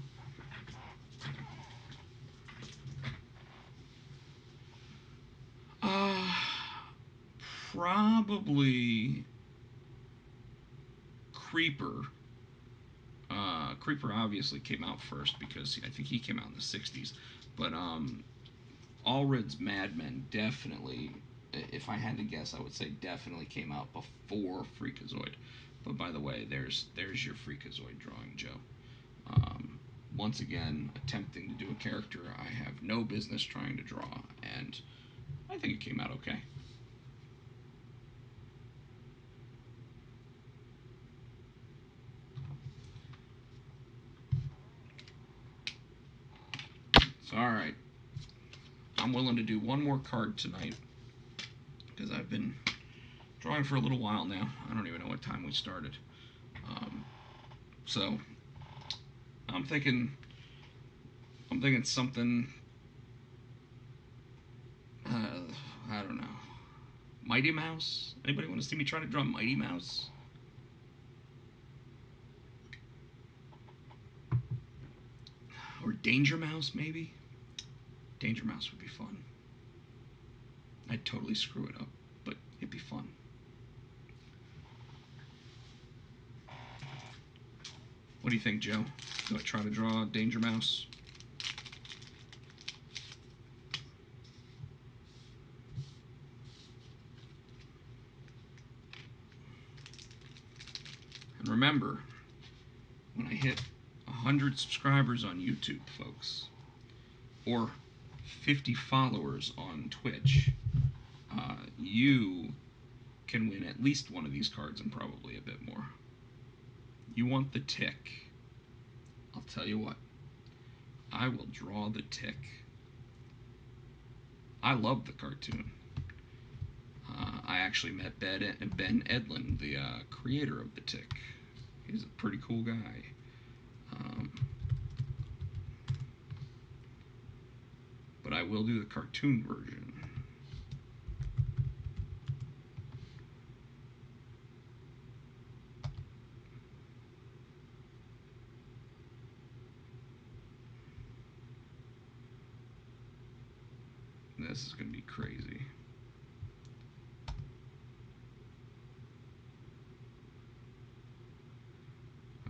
Uh, Probably Creeper. Creeper obviously came out first because I think he came out in the 60s. But Allred's Mad Men definitely, if I had to guess, I would say definitely came out before Freakazoid. But by the way, there's your Freakazoid drawing, Joe. once again attempting to do a character I have no business trying to draw, and I think it came out okay. So, alright. I'm willing to do one more card tonight, because I've been drawing for a little while now. I don't even know what time we started. So, I'm thinking something, I don't know. Mighty Mouse? Anybody want to see me try to draw Mighty Mouse? Or Danger Mouse, maybe? Danger Mouse would be fun. I'd totally screw it up, but it'd be fun. What do you think, Joe? Do I try to draw Danger Mouse? And remember, when I hit 100 subscribers on YouTube, folks, or 50 followers on Twitch, you can win at least one of these cards and probably a bit more. You want the Tick? I'll tell you what. I will draw the Tick. I love the cartoon. I actually met Ben Edlund, the creator of the Tick. He's a pretty cool guy. But I will do the cartoon version. This is going to be crazy.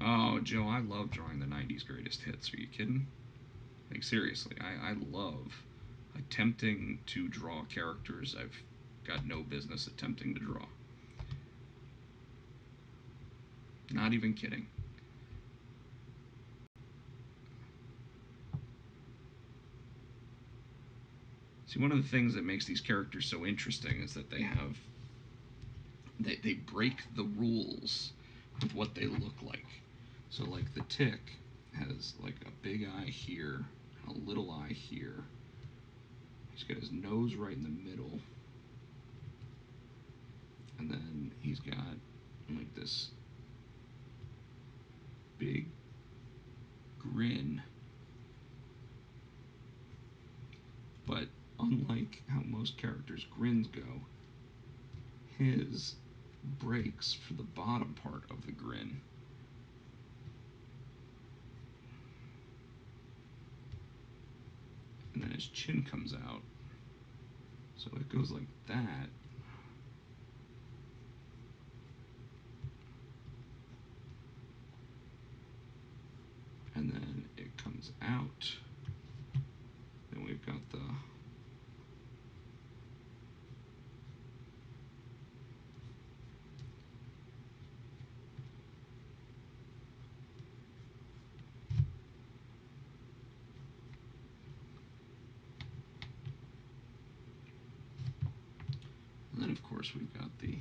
Oh, Joe, I love drawing the 90s greatest hits. Are you kidding? Like, seriously, I love attempting to draw characters I've got no business attempting to draw. Not even kidding. See, one of the things that makes these characters so interesting is that they break the rules of what they look like. So, like, the Tick has, like, a big eye here, a little eye here. He's got his nose right in the middle. And then he's got, like, this big grin. But unlike how most characters' grins go, his breaks for the bottom part of the grin. And then his chin comes out. So it goes like that. And then it comes out. Then we've got the and then of course we've got the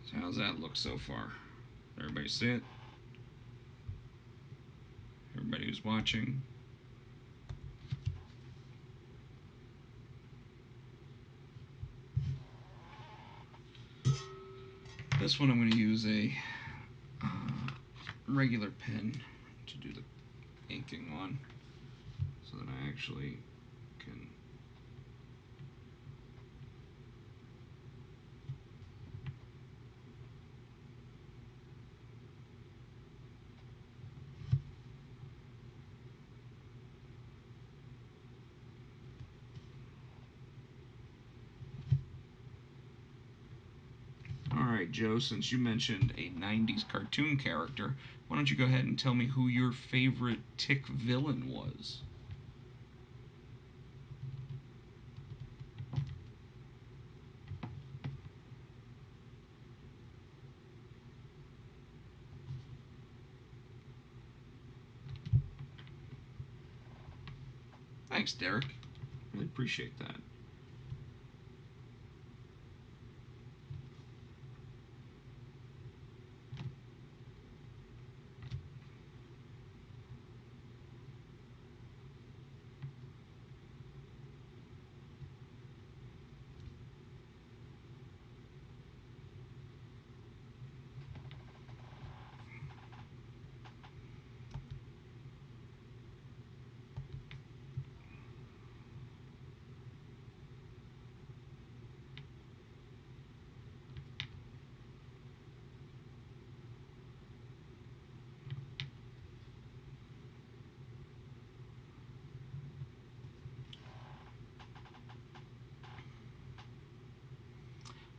so how's that look so far? Everybody see it? Everybody who's watching? This one I'm going to use a regular pen to do the inking on, so that I actually can right, Joe, since you mentioned a 90s cartoon character, why don't you go ahead and tell me who your favorite Tick villain was? Thanks, Derek. Really appreciate that.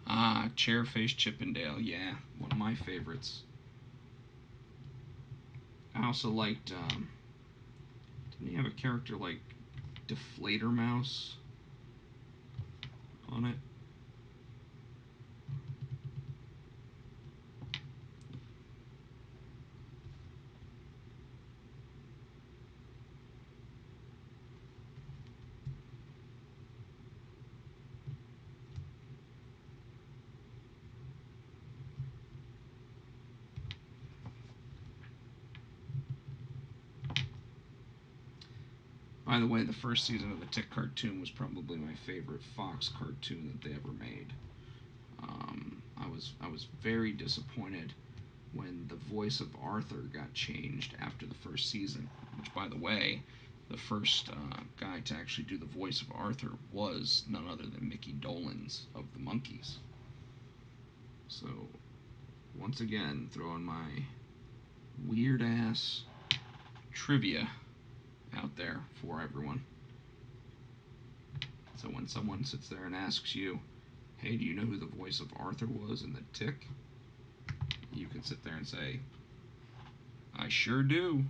Ah, Chairface Chippendale. Yeah, one of my favorites. I also liked. Didn't he have a character like Deflator Mouse on it? By the way, the first season of the Tick cartoon was probably my favorite Fox cartoon that they ever made. I was very disappointed when the voice of Arthur got changed after the first season. Which, by the way, the first guy to actually do the voice of Arthur was none other than Mickey Dolenz of the Monkees. So, once again, throwing my weird ass trivia out there for everyone. So when someone sits there and asks you, hey, do you know who the voice of Arthur was in The Tick? You can sit there and say, I sure do.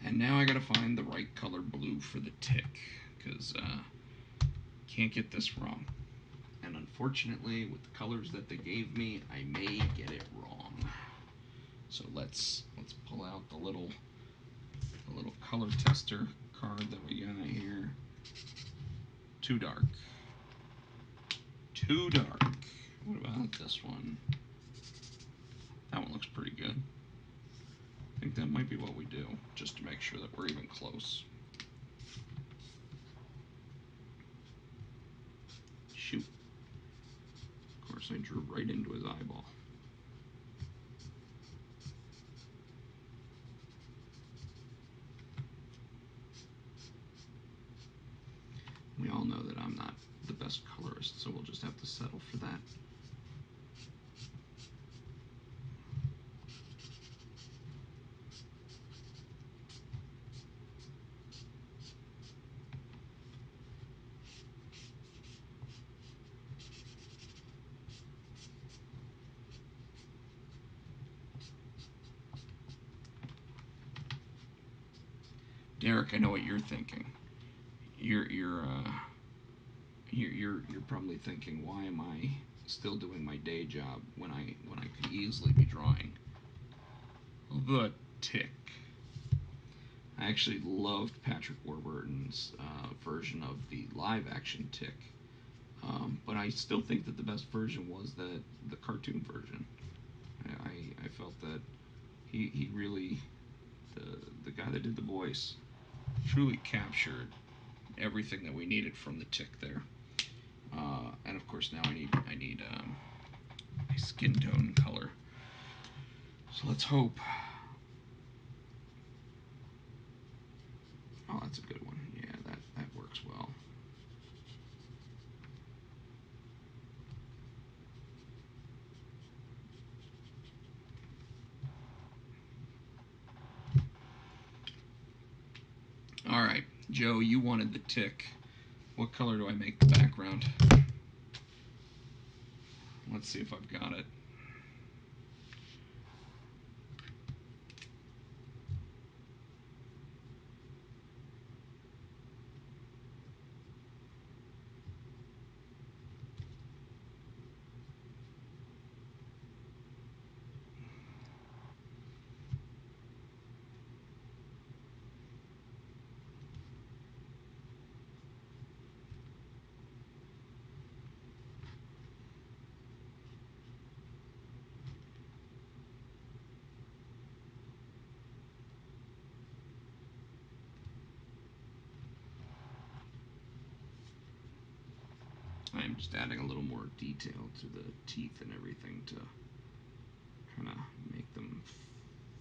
And now I gotta find the right color blue for the Tick, because can't get this wrong. And unfortunately, with the colors that they gave me, I may get it wrong. So let's pull out the little color tester card that we got here. Too dark. Too dark. What about this one? That one looks pretty good. I think that might be what we do, just to make sure that we're even close. Shoot. Of course, I drew right into his eyeball. We all know that I'm not the best colorist, so we'll just have to settle for that. Derek, I know what you're thinking. You're you're uh, you're probably thinking, why am I still doing my day job when I could easily be drawing the Tick? I actually loved Patrick Warburton's version of the live action Tick, but I still think that the best version was the cartoon version. I felt that he really the guy that did the voice. Truly captured everything that we needed from the tick there. And of course now I need a skin tone color. So let's hope. Oh, that's a good one. Yeah, that works well. All right, Joe, you wanted the tick. What color do I make the background? Let's see if I've got it. I'm just adding a little more detail to the teeth and everything to kind of make them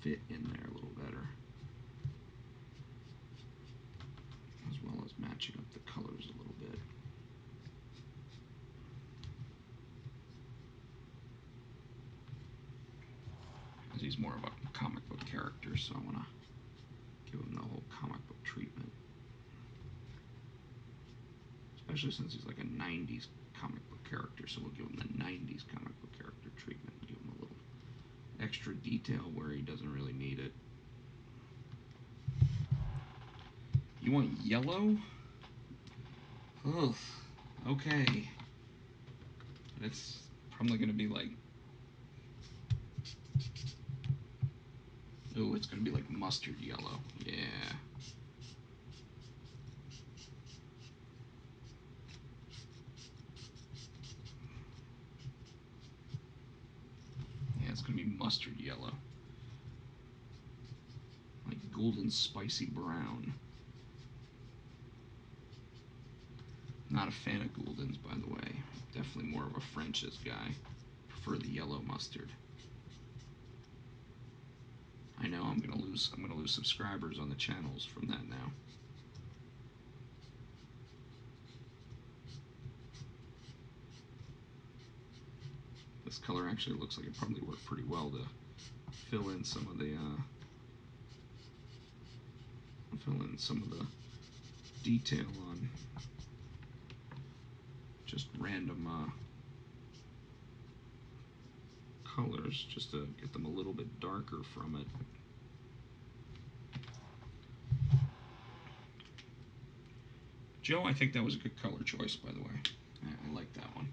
fit in there a little better, as well as matching up the colors a little bit. As he's more of a comic book character, so I want to give him the whole comic book treatment. Especially since he's like a 90s comic book character, so we'll give him the 90s comic book character treatment. Give him a little extra detail where he doesn't really need it. You want yellow? Ugh. Okay. It's probably going to be like... Oh, it's going to be like mustard yellow. Yeah. Yeah, it's going to be mustard yellow. Like golden spicy brown. Not a fan of Gouldens, by the way. Definitely more of a French's guy. Prefer the yellow mustard. I know I'm gonna lose subscribers on the channels from that now. This color actually looks like it probably worked pretty well to fill in some of the detail on just random colors, just to get them a little bit darker from it. Joe, I think that was a good color choice, by the way. I like that one.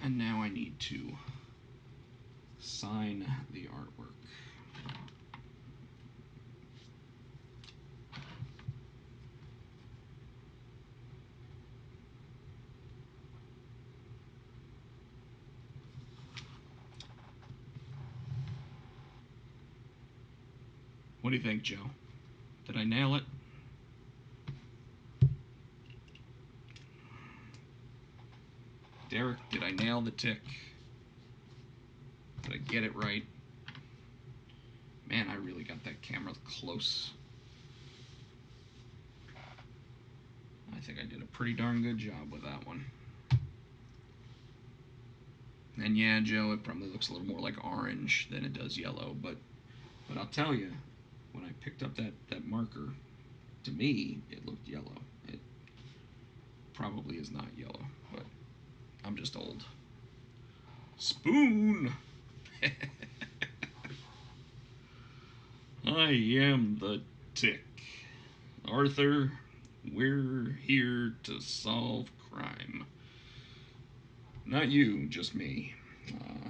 And now I need to sign the artwork. What do you think, Joe? Did I nail it? Derek, did I nail the tick? Did I get it right? Man, I really got that camera close. I think I did a pretty darn good job with that one. And yeah, Joe, it probably looks a little more like orange than it does yellow, but I'll tell you, when I picked up that marker, to me, it looked yellow. It probably is not yellow, but I'm just old. Spoon! I am the tick. Arthur, we're here to solve crime. Not you, just me.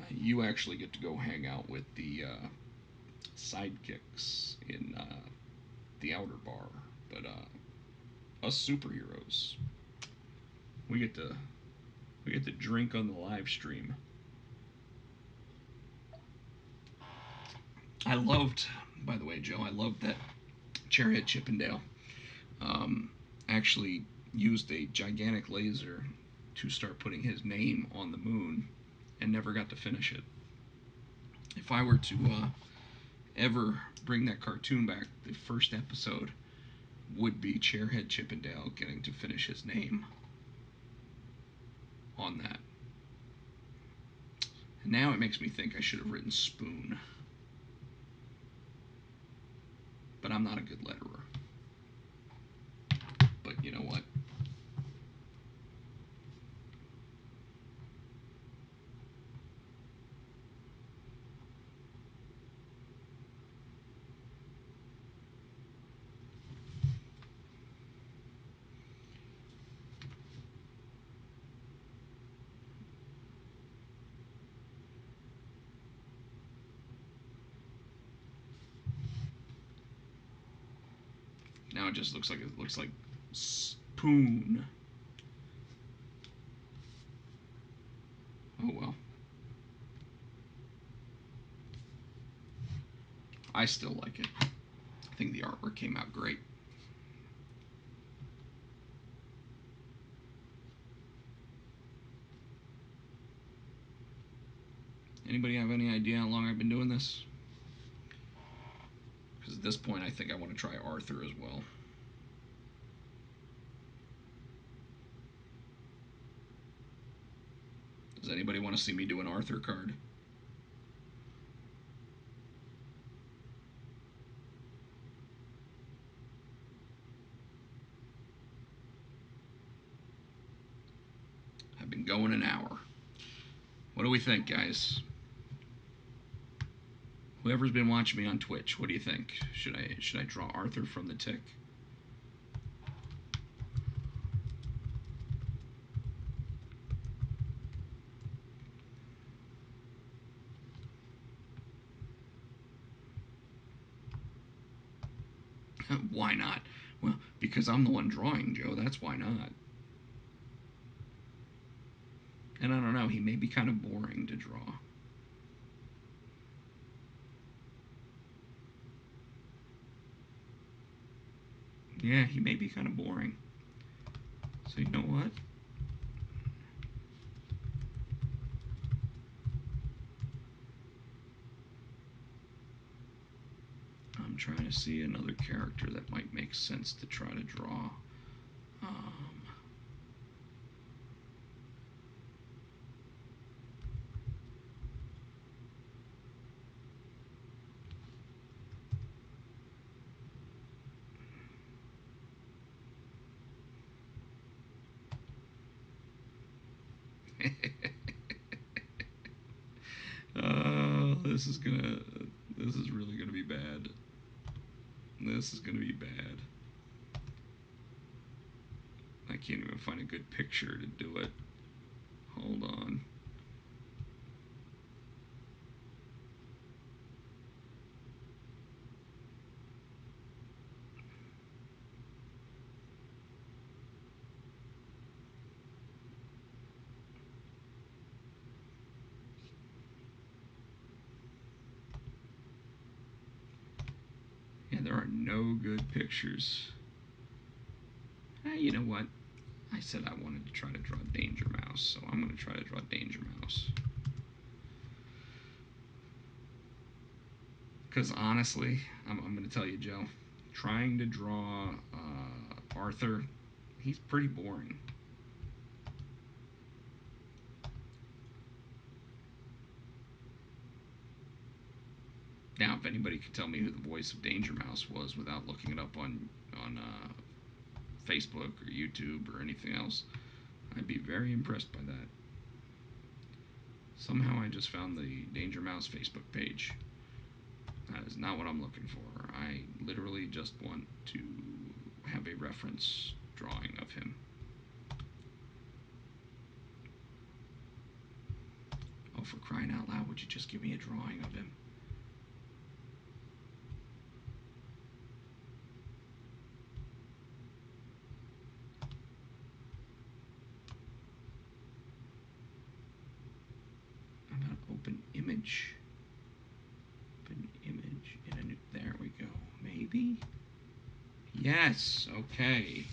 You actually get to go hang out with the sidekicks in the outer bar, but us superheroes, we get to drink on the live stream. I loved By the way, Joe, I love that Chairhead Chippendale um, actually used a gigantic laser to start putting his name on the moon and never got to finish it. If I were to ever bring that cartoon back, the first episode would be Chairhead Chippendale getting to finish his name on that. And now it makes me think I should have written Spoon. But I'm not a good letterer. But you know what? Now it just looks like Spoon. Oh well. I still like it. I think the artwork came out great. Anybody have any idea how long I've been doing this? Because at this point, I think I want to try Arthur as well. Does anybody want to see me do an Arthur card? I've been going an hour. What do we think, guys? Whoever's been watching me on Twitch, what do you think? Should I draw Arthur from the tick? Why not? Well, because I'm the one drawing, Joe. That's why not. And I don't know, he may be kind of boring to draw. Yeah, he may be kind of boring. So you know what? I'm trying to see another character that might make sense to try to draw. Um, this is really gonna be bad. This is gonna be bad. I can't even find a good picture to do it. Hold on. Yeah, there are no good pictures. You know what? I said I wanted to try to draw Danger Mouse, so I'm going to try to draw Danger Mouse. Because honestly, I'm going to tell you, Joe, trying to draw Arthur, he's pretty boring. Now, if anybody could tell me who the voice of Danger Mouse was without looking it up on Facebook or YouTube or anything else, I'd be very impressed by that. Somehow I just found the Danger Mouse Facebook page. That is not what I'm looking for. I literally just want to have a reference drawing of him. Oh, for crying out loud, would you just give me a drawing of him? How about open image? Open image in a new, there maybe? Yes, okay.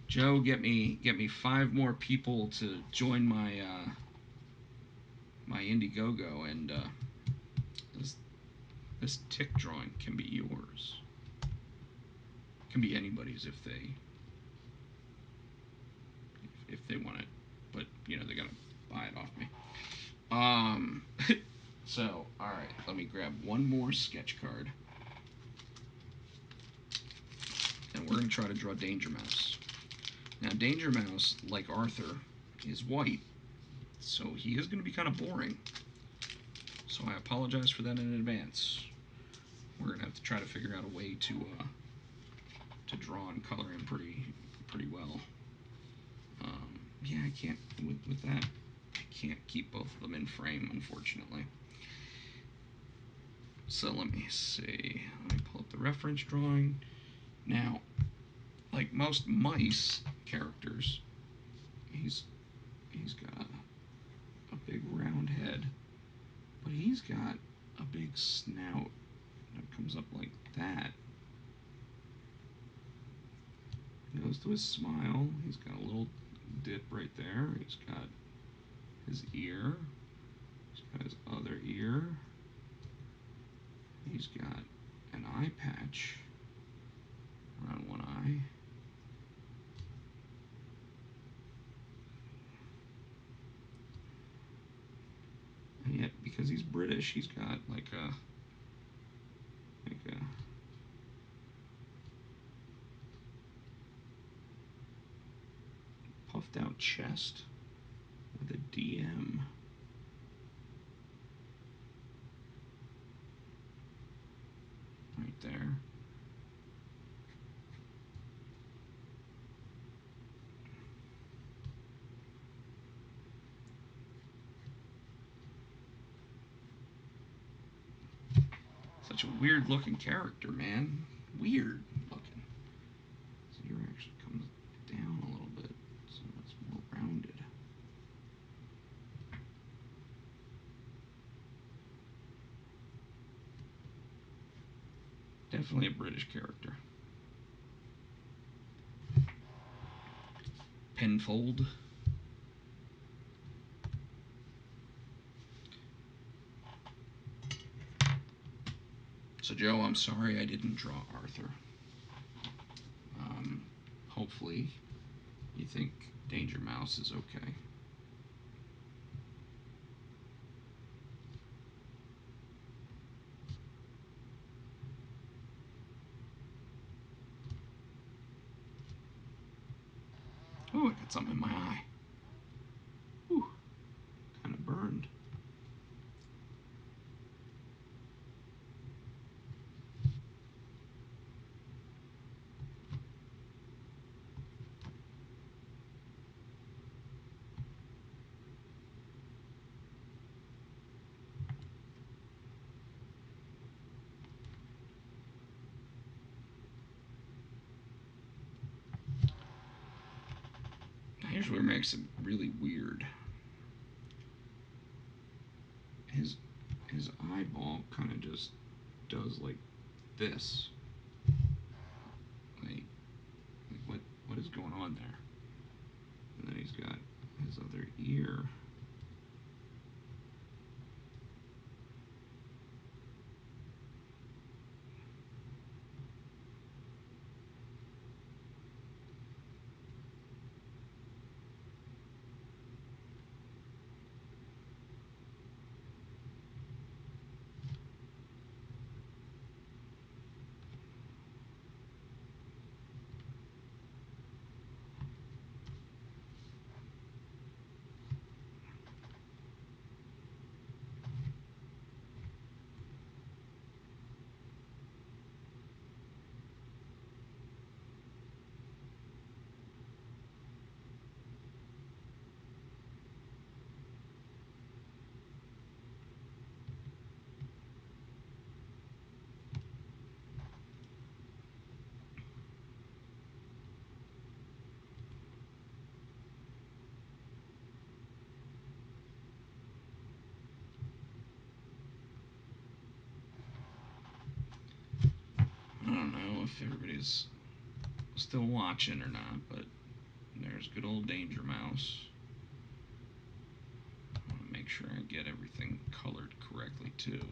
Joe, get me 5 more people to join my Indiegogo, and this this tick drawing can be yours. It can be anybody's if they want it, but they gotta buy it off me. Um, so all right, let me grab one more sketch card, and we're gonna try to draw Danger Mouse. Now, Danger Mouse, like Arthur, is white, so he is going to be kind of boring. So I apologize for that in advance. We're going to have to try to figure out a way to draw and color him pretty well. Yeah, I can't with that. I can't keep both of them in frame, unfortunately. So let me see. Let me pull up the reference drawing. Now, like most mice characters, he's got a big round head, but he's got a big snout that comes up like that. Goes to his smile. He's got a little dip right there. He's got his ear. He's got his other ear. He's got an eye patch around one eye. And yet, because he's British, he's got like a puffed out chest with a DM right there. Such a weird looking character, man. Weird looking. So your actually comes down a little bit, so it's more rounded. Definitely a British character. Penfold. So Joe, I'm sorry I didn't draw Arthur. Hopefully you think Danger Mouse is okay. Oh, I got something in my eye. Ooh, kind of burned. Now here's where it makes it really weird. His eyeball kind of just does like this. Like what is going on there? And then he's got his other ear. if everybody's still watching or not, but there's good old Danger Mouse. I want to make sure I get everything colored correctly too.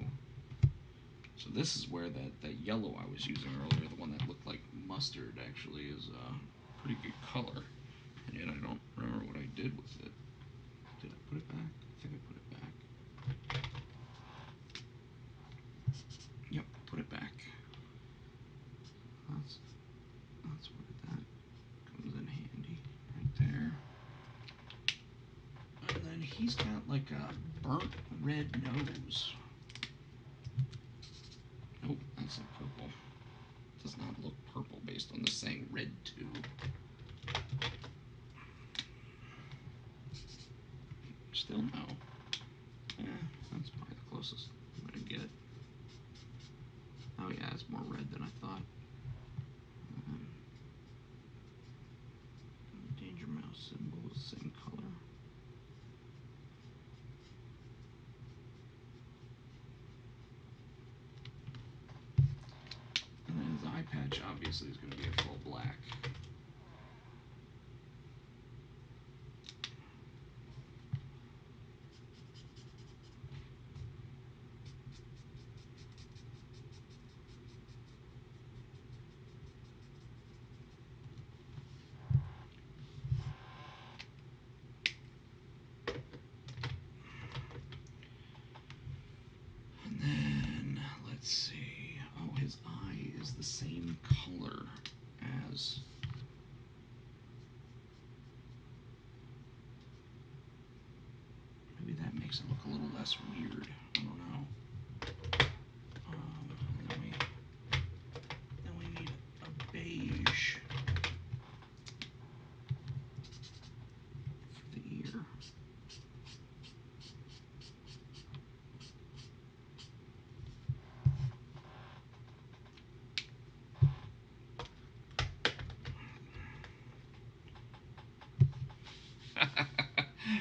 So this is where that yellow I was using earlier, the one that looked like mustard, actually is a pretty good color. And yet I don't remember what I did with it. Did I put it back? I think I put it back. Yep, put it back. That's where that comes in handy, right there. And then he's got like a burnt red nose. Nope, that's a purple. Does not look purple based on this saying red too. Still no. Yeah, that's probably the closest I'm gonna get. Oh yeah, it's more red than I thought. The Danger Mouse symbol is the same color. And then his eye patch obviously is going to be a full black. And then, let's see. Oh, his eye is the same color as... Maybe that makes it look a little less weird. I don't know. Then we need a beige for the ear.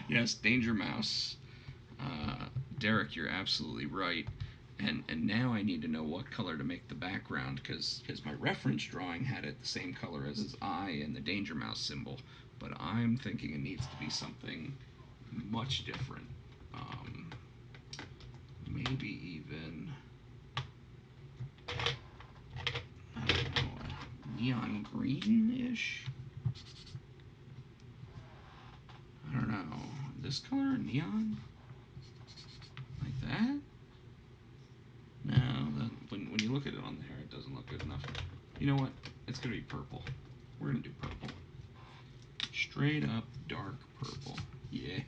Yes, Danger Mouse. Derek, you're absolutely right. And now I need to know what color to make the background because my reference drawing had it the same color as his eye and the Danger Mouse symbol. But I'm thinking it needs to be something much different. Maybe even, I don't know, neon green-ish? I don't know. This color, neon? Like that? No, when you look at it on there, it doesn't look good enough. You know what? It's going to be purple. We're going to do purple. Straight up dark purple. Yeah.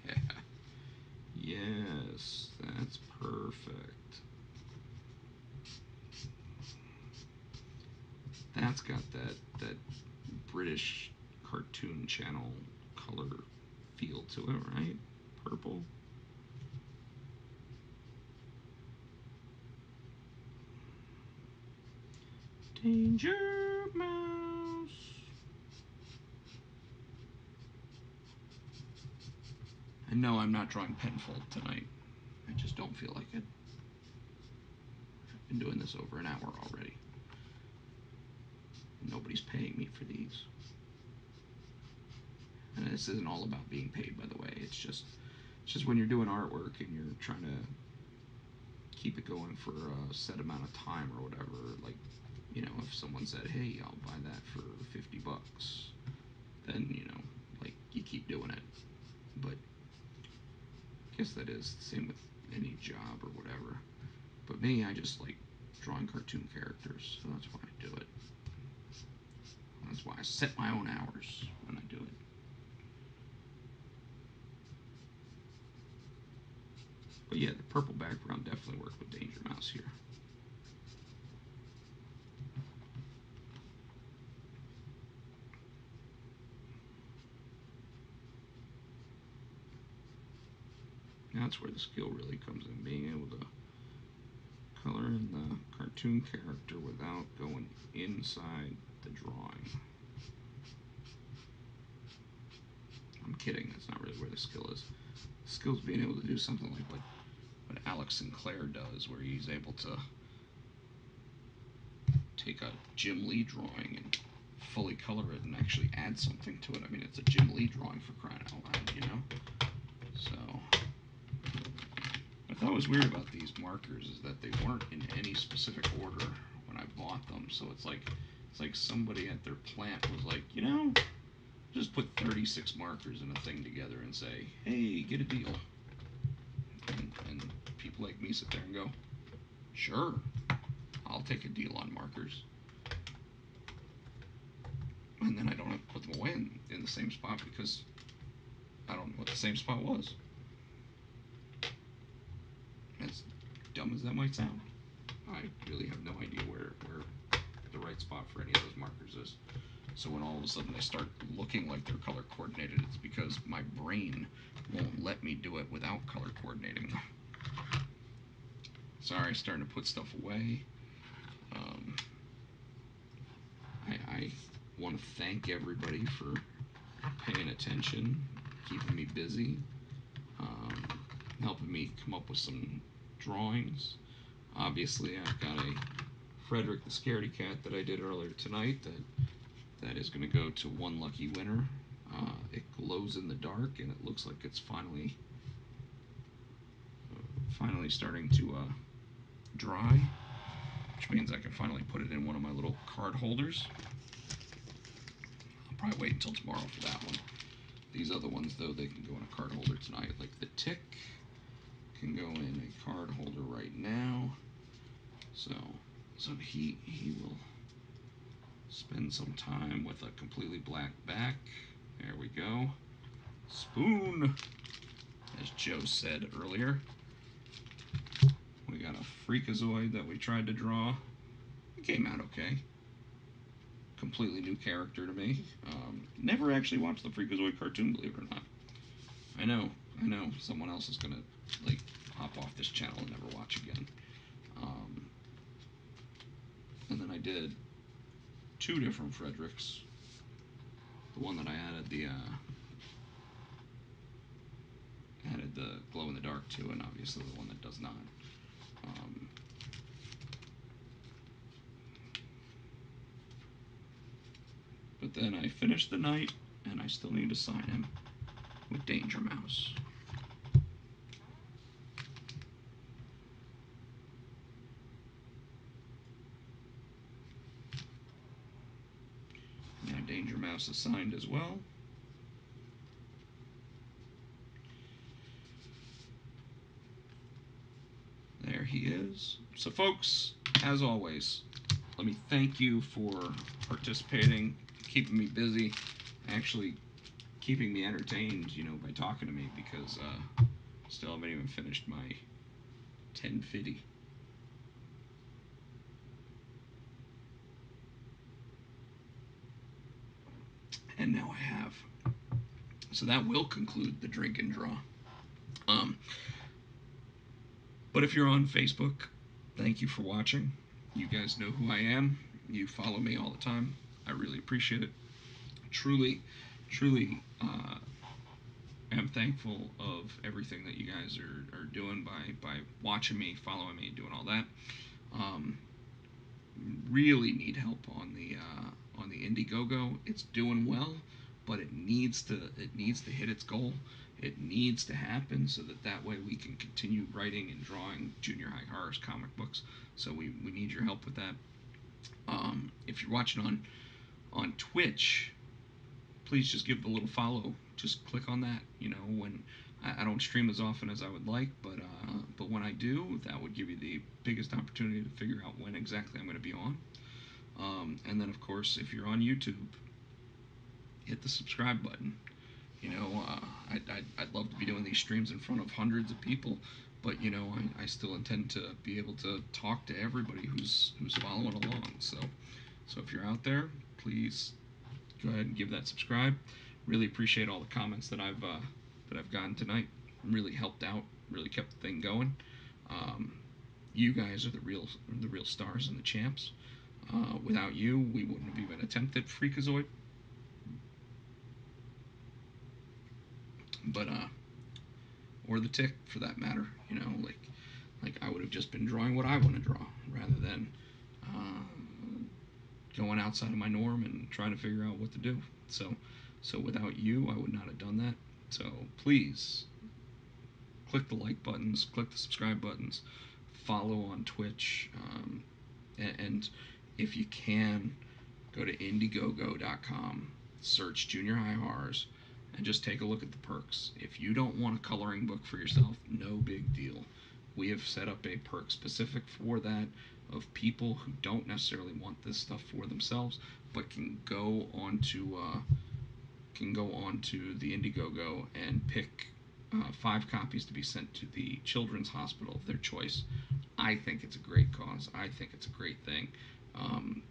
Yes, that's perfect. That's got that British cartoon channel color feel to it, right? Purple. Danger Mouse. And no, I'm not drawing penfold tonight. I just don't feel like it. I've been doing this over an hour already. Nobody's paying me for these. And this isn't all about being paid, by the way. It's just when you're doing artwork and you're trying to keep it going for a set amount of time or whatever. Like, you know, if someone said, "Hey, I'll buy that for $50," then like you keep doing it. But I guess that is the same with any job or whatever. But me, I just like drawing cartoon characters, so that's why I do it. That's why I set my own hours when I do it. But yeah, the purple background definitely worked with Danger Mouse here. That's where the skill really comes in, being able to color in the cartoon character without going inside the drawing. I'm kidding, that's not really where the skill is. The skill is being able to do something like what Alex Sinclair does, where he's able to take a Jim Lee drawing and fully color it and actually add something to it. I mean, it's a Jim Lee drawing, for crying out loud, you know? So, I thought was weird about these markers is that they weren't in any specific order when I bought them. So it's like somebody at their plant was like, you know, just put 36 markers in a thing together and say, hey, get a deal. And people like me sit there and go, sure, I'll take a deal on markers. And then I don't have to put them away in the same spot because I don't know what the same spot was. As dumb as that might sound, I really have no idea where the right spot for any of those markers is. So when all of a sudden they start looking like they're color coordinated, it's because my brain won't let me do it without color coordinating them. Sorry, starting to put stuff away. I want to thank everybody for paying attention, keeping me busy, helping me come up with some drawings. Obviously, I've got a Frederick the Scaredy Cat that I did earlier tonight that is going to go to one lucky winner. It glows in the dark, and it looks like it's finally starting to dry, which means I can finally put it in one of my little card holders. I'll probably wait until tomorrow for that one. These other ones, though, they can go in a card holder tonight. Like the Tick can go in a card holder right now. So he will spend some time with a completely black back. There we go. Spoon, as Joe said earlier. We got a Freakazoid that we tried to draw. It came out okay. Completely new character to me. Never actually watched the Freakazoid cartoon, believe it or not. I know. Someone else is gonna like hop off this channel and never watch again. And then I did two different Fredericks. The one that I added the glow in the dark to, and obviously the one that does not. But then I finished the night, and I still need to sign him with Danger Mouse. Now Danger Mouse is signed as well. There he is. So folks, as always, let me thank you for participating, keeping me busy, actually keeping me entertained, you know, by talking to me, because still haven't even finished my 1050. And now I have. So that will conclude the drink and draw. But if you're on Facebook, thank you for watching. You guys know who I am. You follow me all the time. I really appreciate it. Truly am thankful of everything that you guys are doing by watching me, following me, doing all that. Really need help on the Indiegogo. It's doing well, but it needs to hit its goal. It needs to happen so that way we can continue writing and drawing junior high horror comic books. So we need your help with that. If you're watching on Twitch, please just give the little follow. Just click on that. You know, when I don't stream as often as I would like, but when I do, that would give you the biggest opportunity to figure out when exactly I'm going to be on. And then, of course, if you're on YouTube, hit the subscribe button. You know, I'd love to be doing these streams in front of hundreds of people, but you know, I still intend to be able to talk to everybody who's following along. So if you're out there, please go ahead and give that subscribe. Really appreciate all the comments that I've gotten tonight. Really helped out. Really kept the thing going. You guys are the real stars and the champs. Without you, we wouldn't have even attempted Freakazoid. But or the Tick, for that matter. You know, like I would have just been drawing what I want to draw rather than going outside of my norm and trying to figure out what to do. So without you, I would not have done that. So please click the like buttons, click the subscribe buttons, follow on Twitch, and if you can, go to Indiegogo.com, search Junior High Horrors, and just take a look at the perks. If you don't want a coloring book for yourself, no big deal. We have set up a perk specific for that of people who don't necessarily want this stuff for themselves, but can go on to the Indiegogo and pick 5 copies to be sent to the children's hospital of their choice. I think it's a great cause. I think it's a great thing. Um,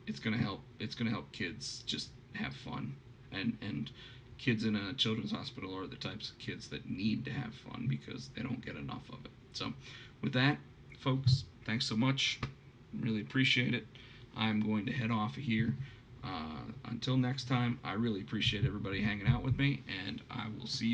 it's gonna help. It's gonna help kids just have fun, and kids in a children's hospital are the types of kids that need to have fun because they don't get enough of it. So, with that, folks, thanks so much. Really appreciate it. I'm going to head off of here. Until next time, I really appreciate everybody hanging out with me, and I will see you